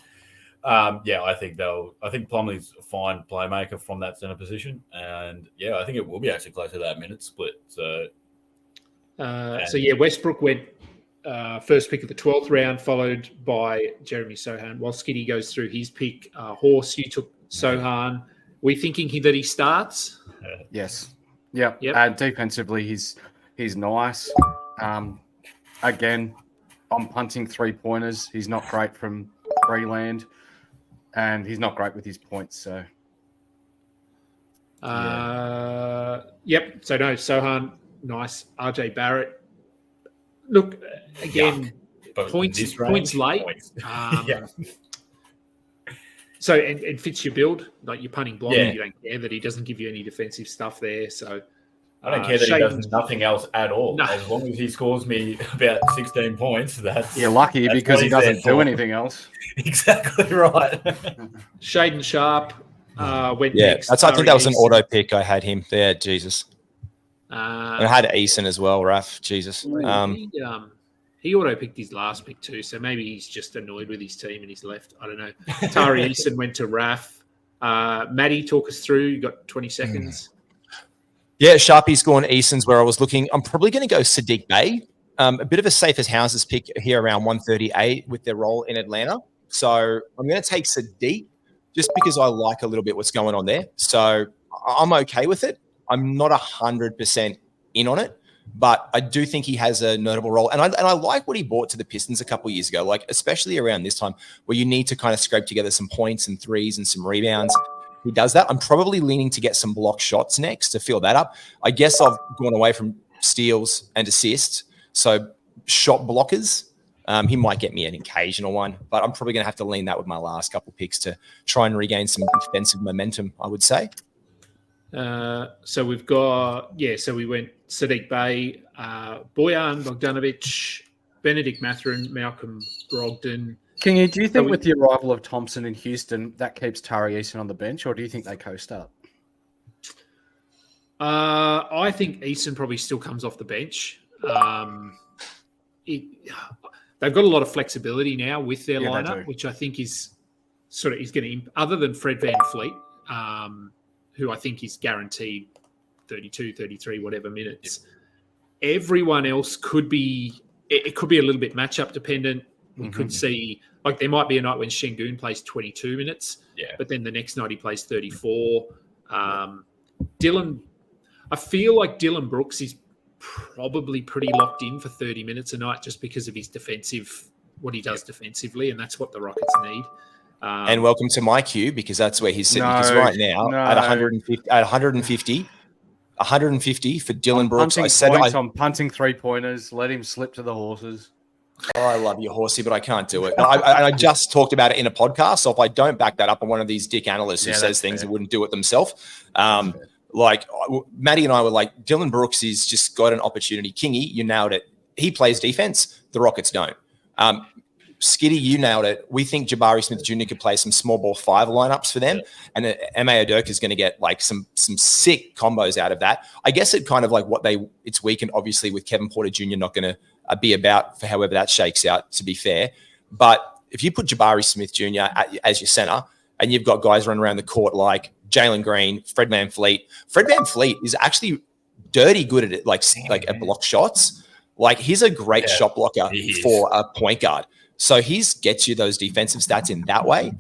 I think Plumlee's a fine playmaker from that center position, and I think it will be actually close to that minute split. So, Westbrook went first pick of the 12th round, followed by Jeremy Sohan. While Skiddy goes through his pick, Horse, you took Sohan. We thinking that he starts? Yes. Yeah. Yep. Defensively, he's nice. Again, I'm punting 3-pointers. He's not great from Freeland, and he's not great with his points. So, So no, Sohan, nice. RJ Barrett. Look again, points late. So and fits your build, like you're punting blind. You don't care that he doesn't give you any defensive stuff there. So I don't care that he does nothing else at all. No. As long as he scores me about 16 points, you're lucky because he doesn't do anything else. Exactly right. Shaden Sharp went next. I think that was an auto pick. I had him there. Jesus. And I had Eason as well, Raf. Jesus. He auto-picked his last pick too, so maybe he's just annoyed with his team and he's left. I don't know. Tari Eason went to Raf. Maddie, talk us through. You got 20 seconds. Yeah, Sharpie's gone Eason's where I was looking. I'm probably going to go Sadiq Bey. A bit of a safe as houses pick here around 138 with their role in Atlanta. So I'm going to take Sadiq just because I like a little bit what's going on there. So I'm okay with it. I'm not 100% in on it, but I do think he has a notable role. And I like what he brought to the Pistons a couple of years ago, like especially around this time where you need to kind of scrape together some points and threes and some rebounds. He does that. I'm probably leaning to get some block shots next to fill that up. I guess I've gone away from steals and assists. So shot blockers, he might get me an occasional one, but I'm probably going to have to lean that with my last couple picks to try and regain some defensive momentum, I would say. So we've got, so we went Sadiq Bey, Bojan Bogdanovic, Benedict Mathurin, Malcolm Brogdon. Kingy, do you think with the arrival of Thompson in Houston, that keeps Tari Eason on the bench, or do you think they co-start? I think Eason probably still comes off the bench. They've got a lot of flexibility now with their lineup, which I think is going to, other than Fred VanVleet, who I think is guaranteed 32, 33, whatever minutes. Everyone else could be, it could be a little bit matchup dependent. We could see, like, there might be a night when Şengün plays 22 minutes, but then the next night he plays 34. Dylan, I feel like Dylan Brooks is probably pretty locked in for 30 minutes a night just because of his what he does defensively, and that's what the Rockets need. And welcome to my queue, because that's where he's sitting. Because right now at 150 for Dylan Brooks. I'm punting 3-pointers. Let him slip to the horses. Oh, I love you, horsey, but I can't do it. I just talked about it in a podcast, so if I don't back that up on one of these dick analysts who says things and wouldn't do it themselves, like Maddie and I were like, Dylan Brooks has just got an opportunity. Kingy, you nailed it. He plays defense. The Rockets don't. Skitty, you nailed it. We think Jabari Smith Jr. could play some small ball 5 lineups for them, and M.A. Oderk is going to get like some sick combos out of that. I guess it kind of like it's weakened obviously with Kevin Porter Jr. not going to be about for however that shakes out, to be fair. But if you put Jabari Smith Jr. as your center, and you've got guys running around the court like Jalen Green, Fred VanVleet. Fred VanVleet is actually dirty good at it, like at block shots. Like, he's a great shot blocker for a point guard. So he gets you those defensive stats in that way.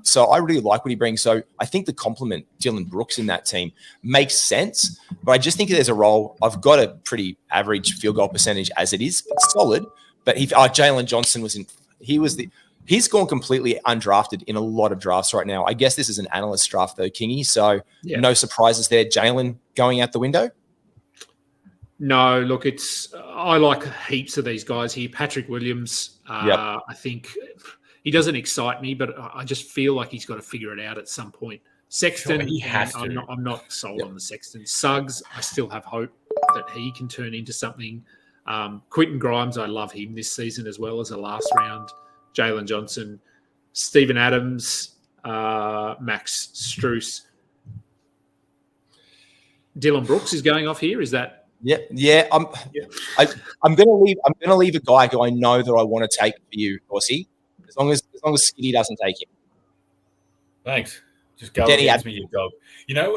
So I really like what he brings. So I think the complement Dylan Brooks in that team makes sense. But I just think there's a role. I've got a pretty average field goal percentage as it is. It's solid. But Jalen Johnson he's gone completely undrafted in a lot of drafts right now. I guess this is an analyst draft though, Kingy. So no surprises there. Jalen going out the window? No, look, I like heaps of these guys here. Patrick Williams, I think he doesn't excite me, but I just feel like he's got to figure it out at some point. Sexton, I'm not sold on the Sexton. Suggs, I still have hope that he can turn into something. Quentin Grimes, I love him this season as well as a last round. Jalen Johnson, Steven Adams, Max Strus. Dylan Brooks is going off here. Is that? Yeah. I'm gonna leave a guy who I know that I want to take for you, Horsey. As long as Skitty doesn't take him. Thanks. Just go against me, you dog. You know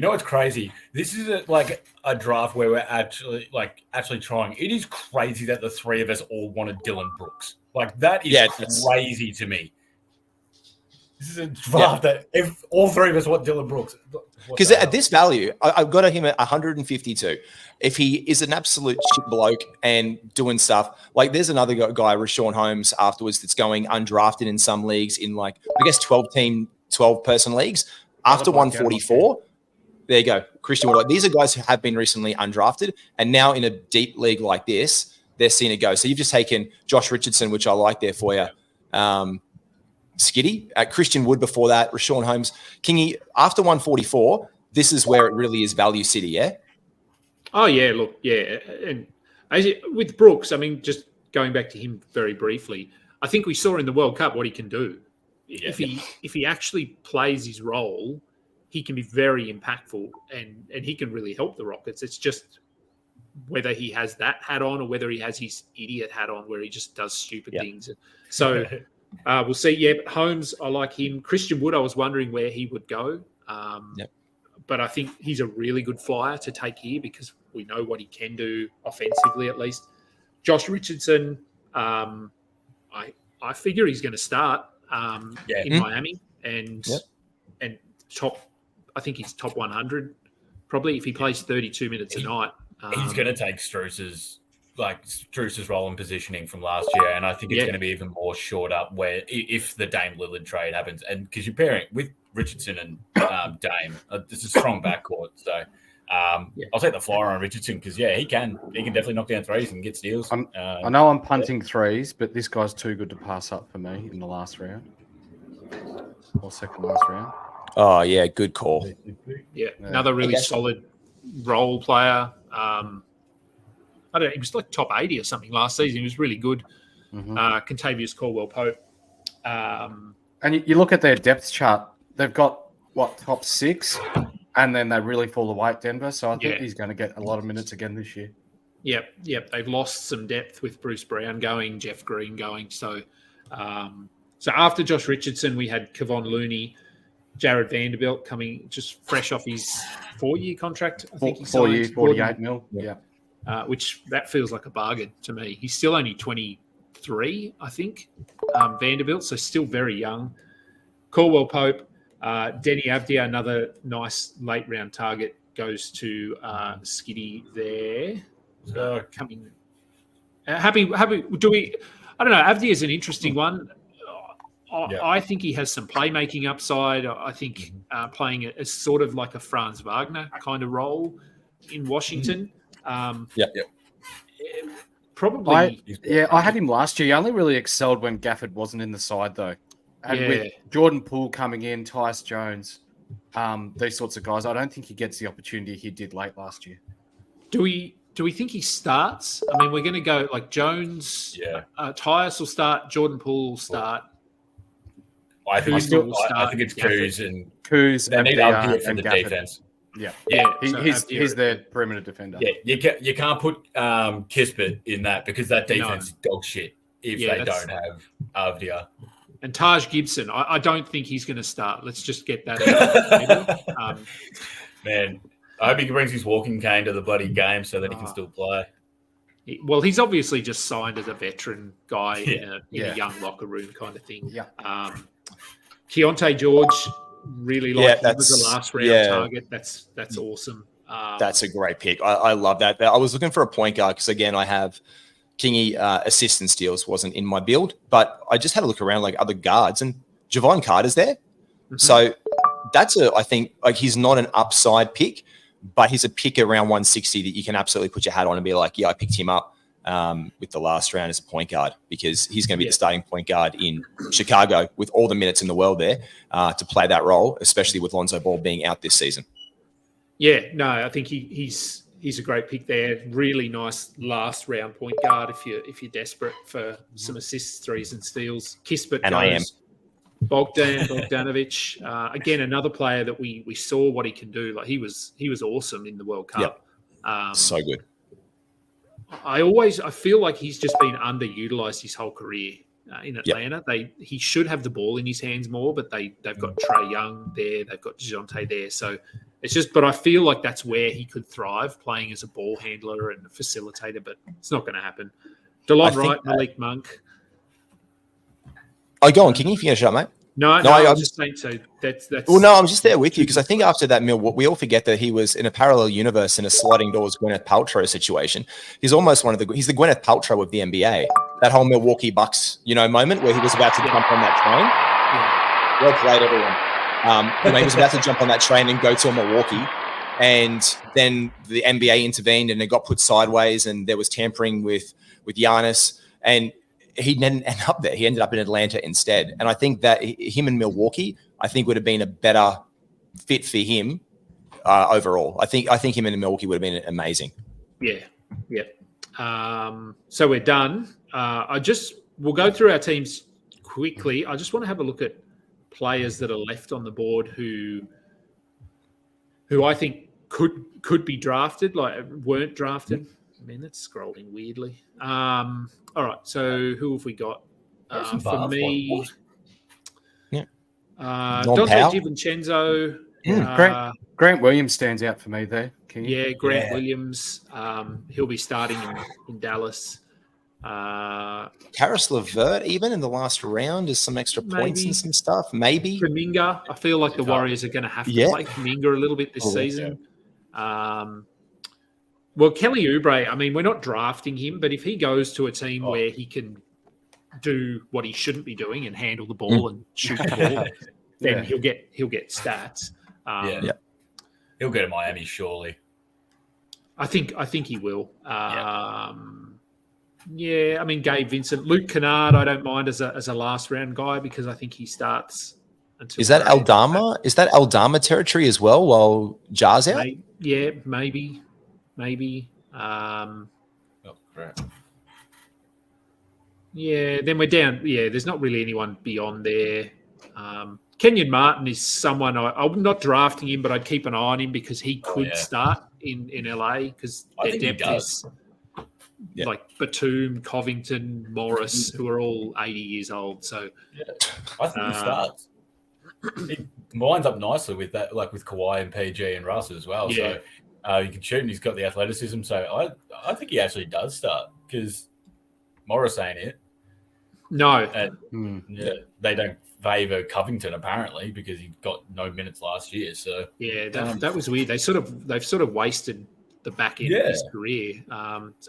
what's crazy? This is like a draft where we're actually trying. It is crazy that the three of us all wanted Dylan Brooks. Like, that is crazy to me. This is a draft that if all three of us want Dylan Brooks. Because at this value, I've got him at 152. If he is an absolute shit bloke and doing stuff, like there's another guy, Rashawn Holmes, afterwards that's going undrafted in some leagues in 12-person leagues. After 144, there you go. Christian Wood. These are guys who have been recently undrafted, and now in a deep league like this, they're seeing it go. So you've just taken Josh Richardson, which I like there for you. Skitty, Christian Wood before that, Rashawn Holmes. Kingy, after 144, this is where it really is value city, yeah? Oh, yeah, look, yeah. And with Brooks, I mean, just going back to him very briefly, I think we saw in the World Cup what he can do. If he actually plays his role, he can be very impactful and he can really help the Rockets. It's just whether he has that hat on or whether he has his idiot hat on where he just does stupid things. So we'll see. Yeah, but Holmes, I like him. Christian Wood, I was wondering where he would go. But I think he's a really good flyer to take here because we know what he can do offensively at least. Josh Richardson, I figure he's going to start in Miami and top. I think he's top 100 probably if he plays 32 minutes a night. He's going to take Strus's role in positioning from last year, and I think it's going to be even more shored up where if the Dame Lillard trade happens, and because you're pairing with Richardson and Dame, it's a strong backcourt. So I'll take the flyer on Richardson because he can definitely knock down threes and get steals. I know I'm punting threes, but this guy's too good to pass up for me in the last round or second last round. Oh, yeah, good call. Yeah, another really Okay. solid role player. I don't know, he was like top 80 or something last season. He was really good. Contavious Caldwell-Pope. And you look at their depth chart, they've got, top 6? And then they really fall away at Denver. So I think he's going to get a lot of minutes again this year. Yep. They've lost some depth with Bruce Brown going, Jeff Green going. So after Josh Richardson, we had Kevon Looney, Jared Vanderbilt coming just fresh off his 4-year contract. I think he signed 4 years, 48 mil. Yeah. Which that feels like a bargain to me. He's still only 23, I think, Vanderbilt, so still very young. Caldwell-Pope, Denny Avdia, another nice late round target, goes to Skiddy there. Coming, happy. Do we? I don't know. Avdia is an interesting one. I think he has some playmaking upside. I think playing it as sort of like a Franz Wagner kind of role in Washington. Probably. I had him last year. He only really excelled when Gafford wasn't in the side, though. And with Jordan Poole coming in, Tyus Jones, these sorts of guys, I don't think he gets the opportunity he did late last year. Do we think he starts? I mean, we're going to go like Jones. Tyus will start. Jordan Poole will start. I think it's Kuz and Kuz. They need Avdia for the Gafford. Defense. He's their perimeter defender. Yeah, you can't put Kispert in that because that defense is dog shit if they don't have Avdia. And Taj Gibson, I don't think he's going to start. Let's just get that out. Man, I hope he brings his walking cane to the bloody game so that he can still play. Well, he's obviously just signed as a veteran guy in a young locker room kind of thing. Keontae George, really like him as a last round target. That's awesome. That's a great pick. I love that. I was looking for a point guard because, again, I have Kingy assists and steals wasn't in my build, but I just had a look around like other guards and Javon Carter's there. So that's I think like he's not an upside pick, but he's a pick around 160 that you can absolutely put your hat on and be like, I picked him up with the last round as a point guard because he's going to be the starting point guard in Chicago with all the minutes in the world there to play that role, especially with Lonzo Ball being out this season. I think he's a great pick there. Really nice last round point guard if you're desperate for some assists, threes, and steals. Kispert and goes. I am. Bogdanovic, again, another player that we saw what he can do. Like he was awesome in the World Cup. So good. I feel like he's just been underutilized his whole career in Atlanta. He should have the ball in his hands more, but they've got Trae Young there, they've got DeJounte there. So it's just, but I feel like that's where he could thrive, playing as a ball handler and a facilitator, but it's not going to happen. DeLon Wright, Malik Monk. Oh, go on, Kingy, finish up, mate. No, I'm just saying. So that's. Well, no, I'm just there with you because I think after that, we all forget that he was in a parallel universe in a sliding doors Gwyneth Paltrow situation. He's almost he's the Gwyneth Paltrow of the NBA. That whole Milwaukee Bucks, moment where he was about to jump on that train. Well played, everyone. He was about to jump on that train and go to Milwaukee, and then the NBA intervened and it got put sideways, and there was tampering with Giannis, and he didn't end up there. He ended up in Atlanta instead. And I think that him in Milwaukee, would have been a better fit for him overall. I think him in Milwaukee would have been amazing. Yeah. So we're done. We'll go through our teams quickly. I just want to have a look at players that are left on the board who I think could be drafted, like weren't drafted. Man, that's scrolling weirdly. All right, so who have we got? For me, Dante DiVincenzo. Grant Williams stands out for me there. Grant Williams. He'll be starting in Dallas. Karis LeVert, even in the last round, is some extra points and some stuff. Maybe Kuminga. I feel like the Warriors are going to have to play Kuminga a little bit this season. Well, Kelly Oubre, I mean, we're not drafting him, but if he goes to a team where he can do what he shouldn't be doing and handle the ball and shoot the ball, then he'll get stats. He'll go to Miami, surely. I think he will. I mean, Gabe Vincent, Luke Kennard, I don't mind as a last round guy because I think he starts Is that Graham- Aldama? Is that Aldama territory as well while Jar's out? Yeah, maybe. Oh, great. Yeah, then we're down. Yeah, there's not really anyone beyond there. Kenyon Martin is someone I'm not drafting him, but I'd keep an eye on him because he could start in LA because their think he depth does. is Yeah. like Batum, Covington, Morris, who are all 80 years old. So I think he starts. He lines up nicely with that, like with Kawhi and PG and Russ as well. Yeah. So he can shoot and he's got the athleticism. So I think he actually does start because Morris ain't it. no, And they don't favour Covington apparently because he got no minutes last year. So yeah, that was weird. They've sort of wasted the back end of his career.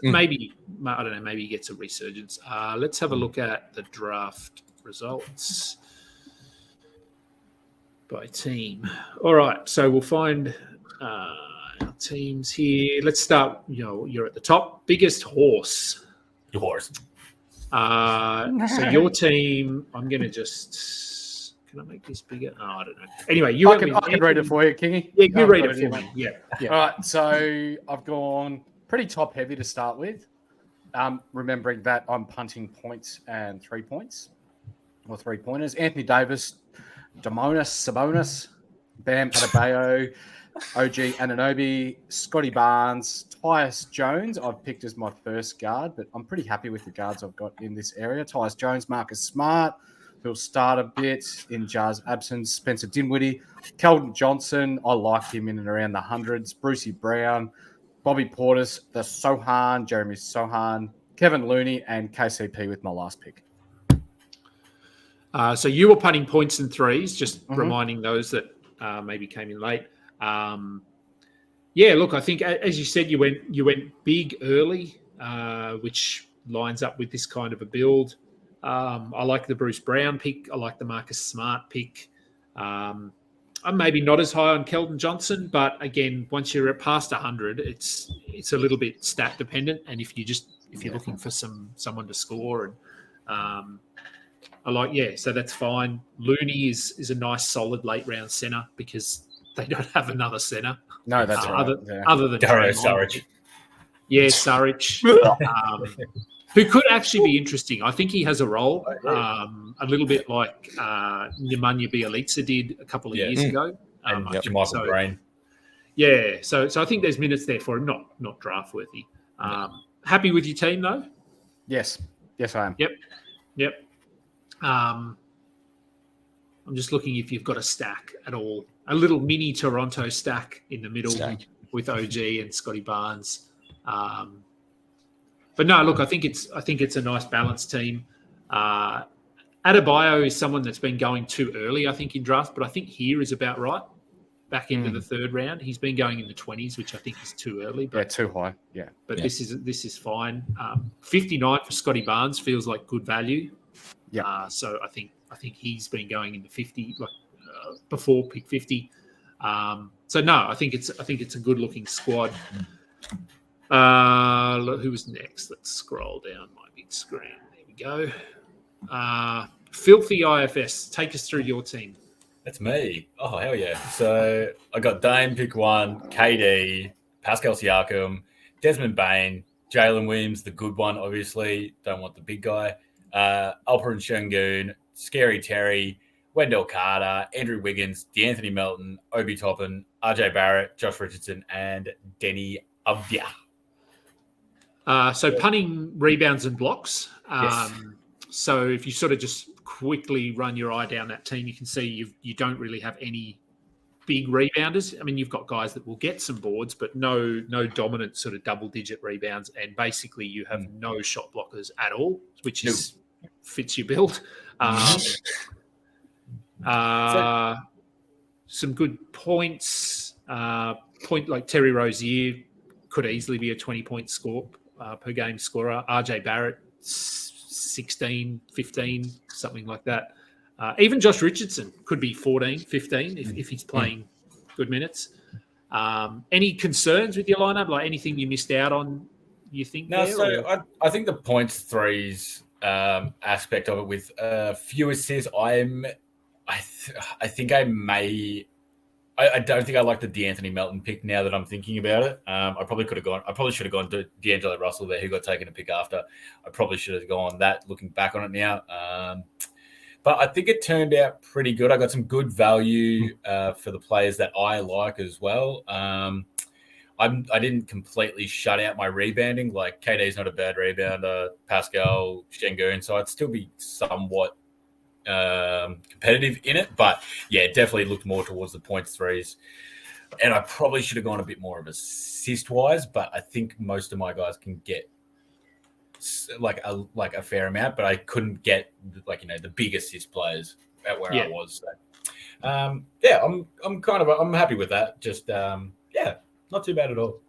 Maybe I don't know. Maybe he gets a resurgence. Let's have a look at the draft results by team. All right, so we'll find our teams here. Let's start. You're at the top. Biggest horse. your horse. So your team. I'm going to just. Can I make this bigger? Oh, I don't know. Anyway, I can read it for you, Kingy. Yeah, you I've read got it for me. Yeah. All right, so I've gone pretty top heavy to start with. Remembering that I'm punting points and 3 points or 3-pointers. Anthony Davis, Domonis Sabonis, Bam Adebayo, OG Anunoby, Scotty Barnes, Tyus Jones. I've picked as my first guard, but I'm pretty happy with the guards I've got in this area. Tyus Jones, Marcus Smart, who'll start a bit in Jar's absence. Spencer Dinwiddie, Keldon Johnson. I like him in and around the hundreds. Brucey Brown, Bobby Portis, the Sohan, Jeremy Sohan, Kevin Looney, and KCP with my last pick. So you were punting points and threes, just reminding those that maybe came in late. Look, I think as you said, you went big early, which lines up with this kind of a build. I like the Bruce Brown pick. I like the Marcus Smart pick. I'm maybe not as high on Keldon Johnson, but again, once you're past 100, it's a little bit stat dependent. And if you're looking for someone to score, and so that's fine. Looney is a nice solid late round center because they don't have another center. No, that's right. Other than Dario Draymond. Saric. Yeah, Saric. Who could actually be interesting. I think he has a role, a little bit like Nemanja Bjelica did a couple of years ago. And Michael Green. Yeah, so I think there's minutes there for him, not draft worthy. Happy with your team though? Yes, I am. Yep. I'm just looking if you've got a stack at all, a little mini Toronto stack in the middle with OG and Scotty Barnes. But no, look, I think it's a nice balanced team. Adebayo is someone that's been going too early, I think, in draft, but I think here is about right. Back into the third round, he's been going in the 20s, which I think is too early. But, too high. Yeah, but this is fine. 59 for Scotty Barnes feels like good value. Yeah. So I think he's been going in the 50, before pick 50. So no, I think it's a good looking squad. Who was next? Let's scroll down my big screen. There we go. Filthy IFS, take us through your team. That's me. Oh, hell yeah. So I got Dame, pick 1, KD, Pascal Siakam, Desmond Bain, Jalen Williams, the good one, obviously. Don't want the big guy. Alperen Şengün, Scary Terry, Wendell Carter, Andrew Wiggins, DeAnthony Melton, Obi Toppin, RJ Barrett, Josh Richardson, and Denny Avdia. So punting, rebounds, and blocks. Yes. So if you sort of just quickly run your eye down that team, you can see you don't really have any big rebounders. I mean, you've got guys that will get some boards, but no dominant sort of double-digit rebounds, and basically you have no shot blockers at all, which fits your build. Some good points. Point like Terry Rozier could easily be a 20-point score per game scorer. RJ Barrett, 16, 15, something like that. Even Josh Richardson could be 14, 15 if he's playing good minutes. Any concerns with your lineup? Like anything you missed out on, you think? No, I think the points threes aspect of it with few assists, I'm I think I may. I don't think I like the DeAnthony Melton pick now that I'm thinking about it. I probably should have gone to D'Angelo Russell there, who got taken a pick after. I probably should have gone that, looking back on it now. But I think it turned out pretty good. I got some good value for the players that I like as well. I didn't completely shut out my rebounding. Like, KD's not a bad rebounder, Pascal, Şengün, so I'd still be somewhat competitive in it, but yeah, definitely looked more towards the points threes, and I probably should have gone a bit more of assist wise, but I think most of my guys can get like a fair amount, but I couldn't get the big assist players at where I was. So, I'm happy with that. Just not too bad at all.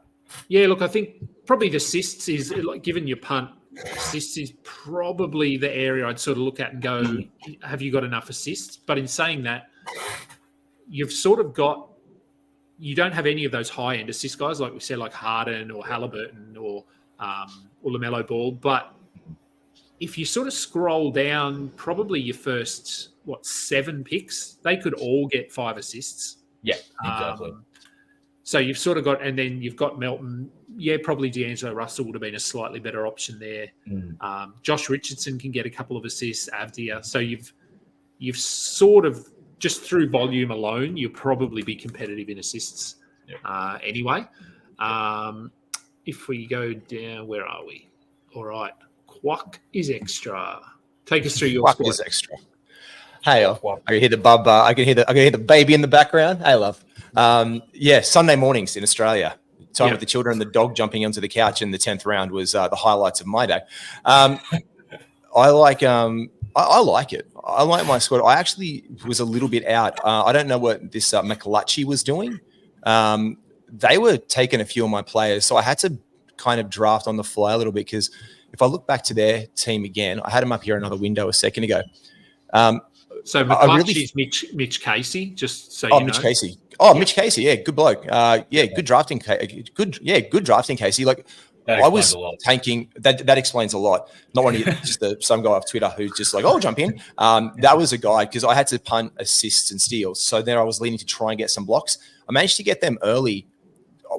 Yeah, look, I think probably the assists is, like, given your punt, assists is probably the area I'd sort of look at and go, have you got enough assists? But in saying that, you've sort of got, you don't have any of those high-end assist guys, like we said, like Harden or Halliburton or LaMelo Ball. But if you sort of scroll down, probably your first, 7 picks, they could all get 5 assists. Yeah, exactly. So you've sort of got, and then you've got Melton. Yeah, probably D'Angelo Russell would have been a slightly better option there. Josh Richardson can get a couple of assists, Avdia. So you've sort of, just through volume alone, you'll probably be competitive in assists anyway. If we go down, where are we? All right. Quack is extra. Take us through your Quack squad. is extra. Hey, I can hear the bub. I can hear the baby in the background. Hey, love. Sunday mornings in Australia. Time with the children and the dog jumping onto the couch in the 10th round was the highlights of my day. I like it. I like my squad. I actually was a little bit out. I don't know what this McClutchy was doing. They were taking a few of my players, so I had to kind of draft on the fly a little bit, because if I look back to their team again, I had them up here another window a second ago. So McClutchy's Mitch Casey, just so you know. Mitch Casey. Mitch Casey, yeah, good bloke. Good drafting. Good drafting, Casey. Like, I was tanking. That explains a lot. Not only just some guy off Twitter who's just like, jump in. That was a guy, because I had to punt, assists, and steals. So then I was leading to try and get some blocks. I managed to get them early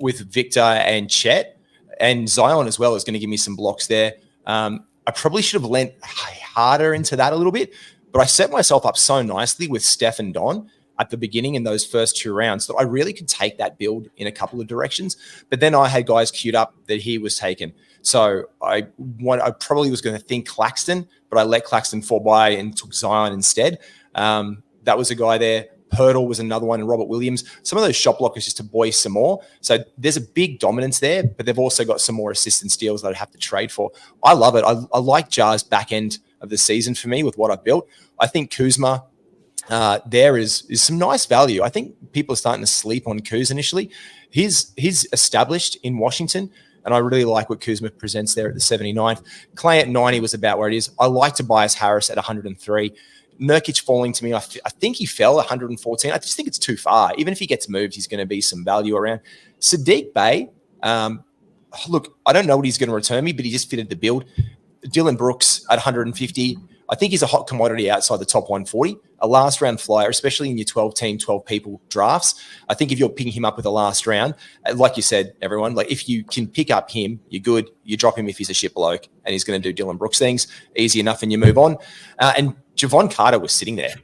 with Victor and Chet, and Zion as well is going to give me some blocks there. I probably should have lent harder into that a little bit, but I set myself up so nicely with Steph and Don at the beginning in those first 2 rounds that I really could take that build in a couple of directions. But then I had guys queued up that he was taken. So I probably was going to think Claxton, but I let Claxton fall by and took Zion instead. That was a guy there. Pirtle was another one, and Robert Williams. Some of those shot blockers just to buoy some more. So there's a big dominance there, but they've also got some more assist and steals that I'd have to trade for. I love it. I like Jar's back end of the season for me with what I built. I think Kuzma, there is some nice value. I think people are starting to sleep on Kuz initially. He's established in Washington, and I really like what Kuzma presents there at the 79th. Clay at 90 was about where it is. I like Tobias Harris at 103. Nurkic falling to me. I think he fell 114. I just think it's too far. Even if he gets moved, he's going to be some value around. Sadiq Bey, look, I don't know what he's going to return me, but he just fitted the build. Dylan Brooks at 150. I think he's a hot commodity outside the top 140. A last round flyer, especially in your 12-team, 12-people drafts. I think if you're picking him up with a last round, like you said, everyone, like if you can pick up him, you're good. You drop him if he's a shit bloke and he's going to do Dylan Brooks things. Easy enough, and you move on. And Javon Carter was sitting there.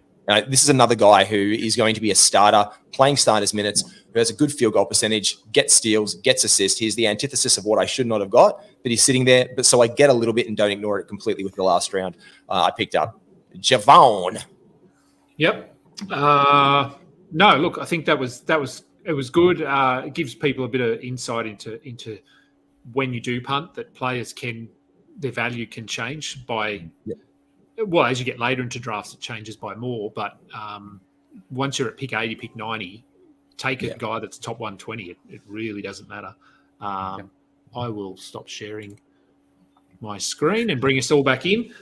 This is another guy who is going to be a starter, playing starters minutes, who has a good field goal percentage, gets steals, gets assists. He's the antithesis of what I should not have got, but he's sitting there. But so I get a little bit and don't ignore it completely with the last round. I picked up Javon. Yep. No, look, I think it was good. It gives people a bit of insight into when you do punt, that players their value can change by. Yep. Well, as you get later into drafts, it changes by more. But once you're at pick 80, pick 90, take a guy that's top 120. It really doesn't matter. I will stop sharing my screen and bring us all back in.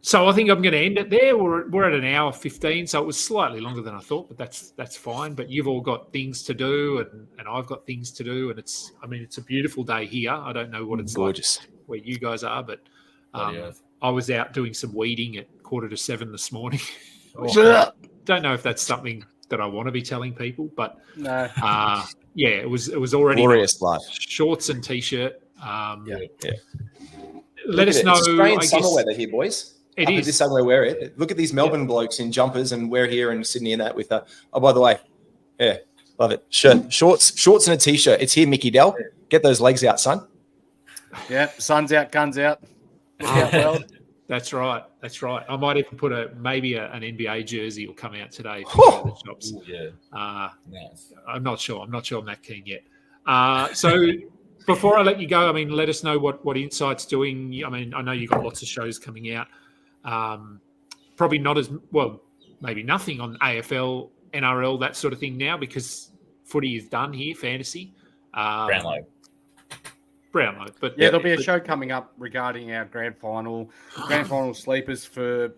So I think I'm going to end it there. We're at an hour 15, so it was slightly longer than I thought, but that's fine. But you've all got things to do, and I've got things to do, and it's a beautiful day here. I don't know what it's gorgeous like where you guys are, but I was out doing some weeding at 7:15 this morning. Oh. Don't know if that's something that I want to be telling people, but No. yeah, it was already Glorious life. shorts and t-shirt. Yeah. Let us know. It's Australian I summer guess weather here, boys. it Up at is. this time we wear it. Look at these Melbourne blokes in jumpers, and we're here in Sydney and that with oh, by the way, yeah, love it. Shorts and a t-shirt. It's here, Mickey Dell. Get those legs out, son. Yeah, sun's out, guns out. Look out, world. That's right. That's right. I might even put maybe an NBA jersey will come out today for the shops. Ooh, yeah. Nice. I'm not sure. I'm not that keen yet. So before I let you go, I mean, let us know what Insight's doing. I mean, I know you've got lots of shows coming out. Probably not as well, maybe nothing on AFL, NRL, that sort of thing now because footy is done here, fantasy. Brownlow. But Yeah, there'll be a show coming up regarding our grand final sleepers for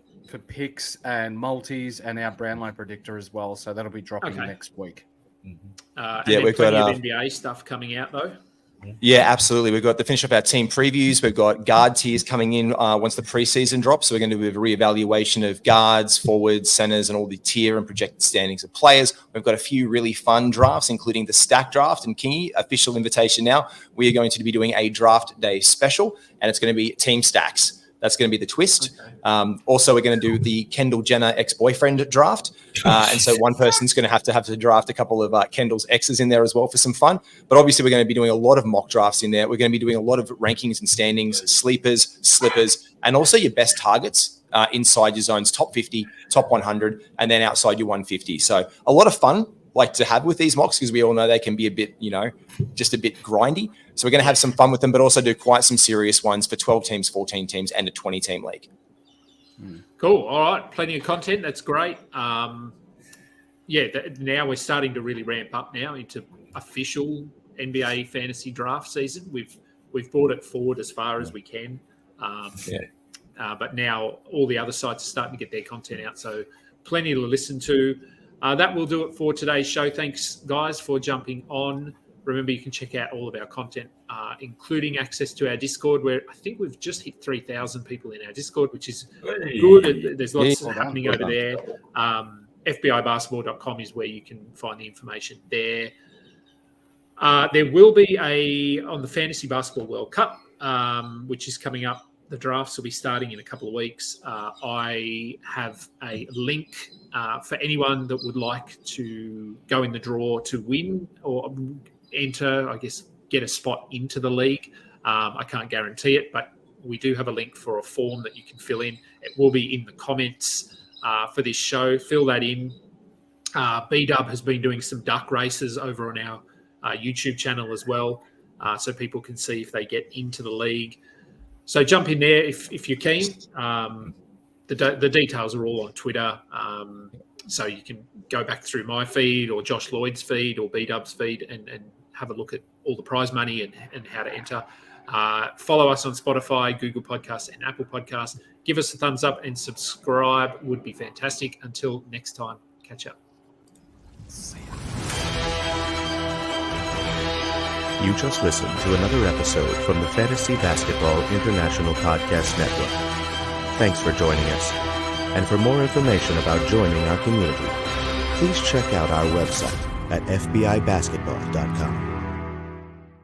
picks and multis and our Brownlow predictor as well. So that'll be dropping next week. And we've got plenty of NBA stuff coming out though. Yeah, absolutely. We've got the finish of our team previews. We've got guard tiers coming in once the preseason drops. So we're going to do a reevaluation of guards, forwards, centers, and all the tier and projected standings of players. We've got a few really fun drafts, including the stack draft. And Kingy, official invitation now. We are going to be doing a draft day special, and it's going to be team stacks. That's going to be the twist. Okay. Also, we're going to do the Kendall Jenner ex-boyfriend draft. And so one person's going to have to draft a couple of Kendall's exes in there as well for some fun. But obviously, we're going to be doing a lot of mock drafts in there. We're going to be doing a lot of rankings and standings, sleepers, slippers, and also your best targets inside your zones, top 50, top 100, and then outside your 150. So a lot of fun like to have with these mocks because we all know they can be a bit, just a bit grindy. So we're going to have some fun with them, but also do quite some serious ones for 12 teams, 14 teams, and a 20-team league. Cool. All right. Plenty of content. That's great. Now we're starting to really ramp up now into official NBA fantasy draft season. We've brought it forward as far as we can. But now all the other sites are starting to get their content out. So plenty to listen to. That will do it for today's show. Thanks, guys, for jumping on. Remember, you can check out all of our content, including access to our Discord, where I think we've just hit 3,000 people in our Discord, which is good. There's lots happening over there. FBIbasketball.com is where you can find the information there. There will be on the Fantasy Basketball World Cup, which is coming up. The drafts will be starting in a couple of weeks. I have a link for anyone that would like to go in the draw to win or enter, I guess, get a spot into the league. I can't guarantee it, but we do have a link for a form that you can fill in. It will be in the comments for this show. Fill that in. B-Dub has been doing some duck races over on our YouTube channel as well, so people can see if they get into the league. So jump in there if you're keen. The details are all on Twitter, so you can go back through my feed or Josh Lloyd's feed or B-Dub's feed and have a look at all the prize money and how to enter. Follow us on Spotify, Google Podcasts, and Apple Podcasts. Give us a thumbs up and subscribe would be fantastic. Until next time, catch up. You just listened to another episode from the Fantasy Basketball International Podcast Network. Thanks for joining us. And for more information about joining our community, please check out our website at fbibasketball.com.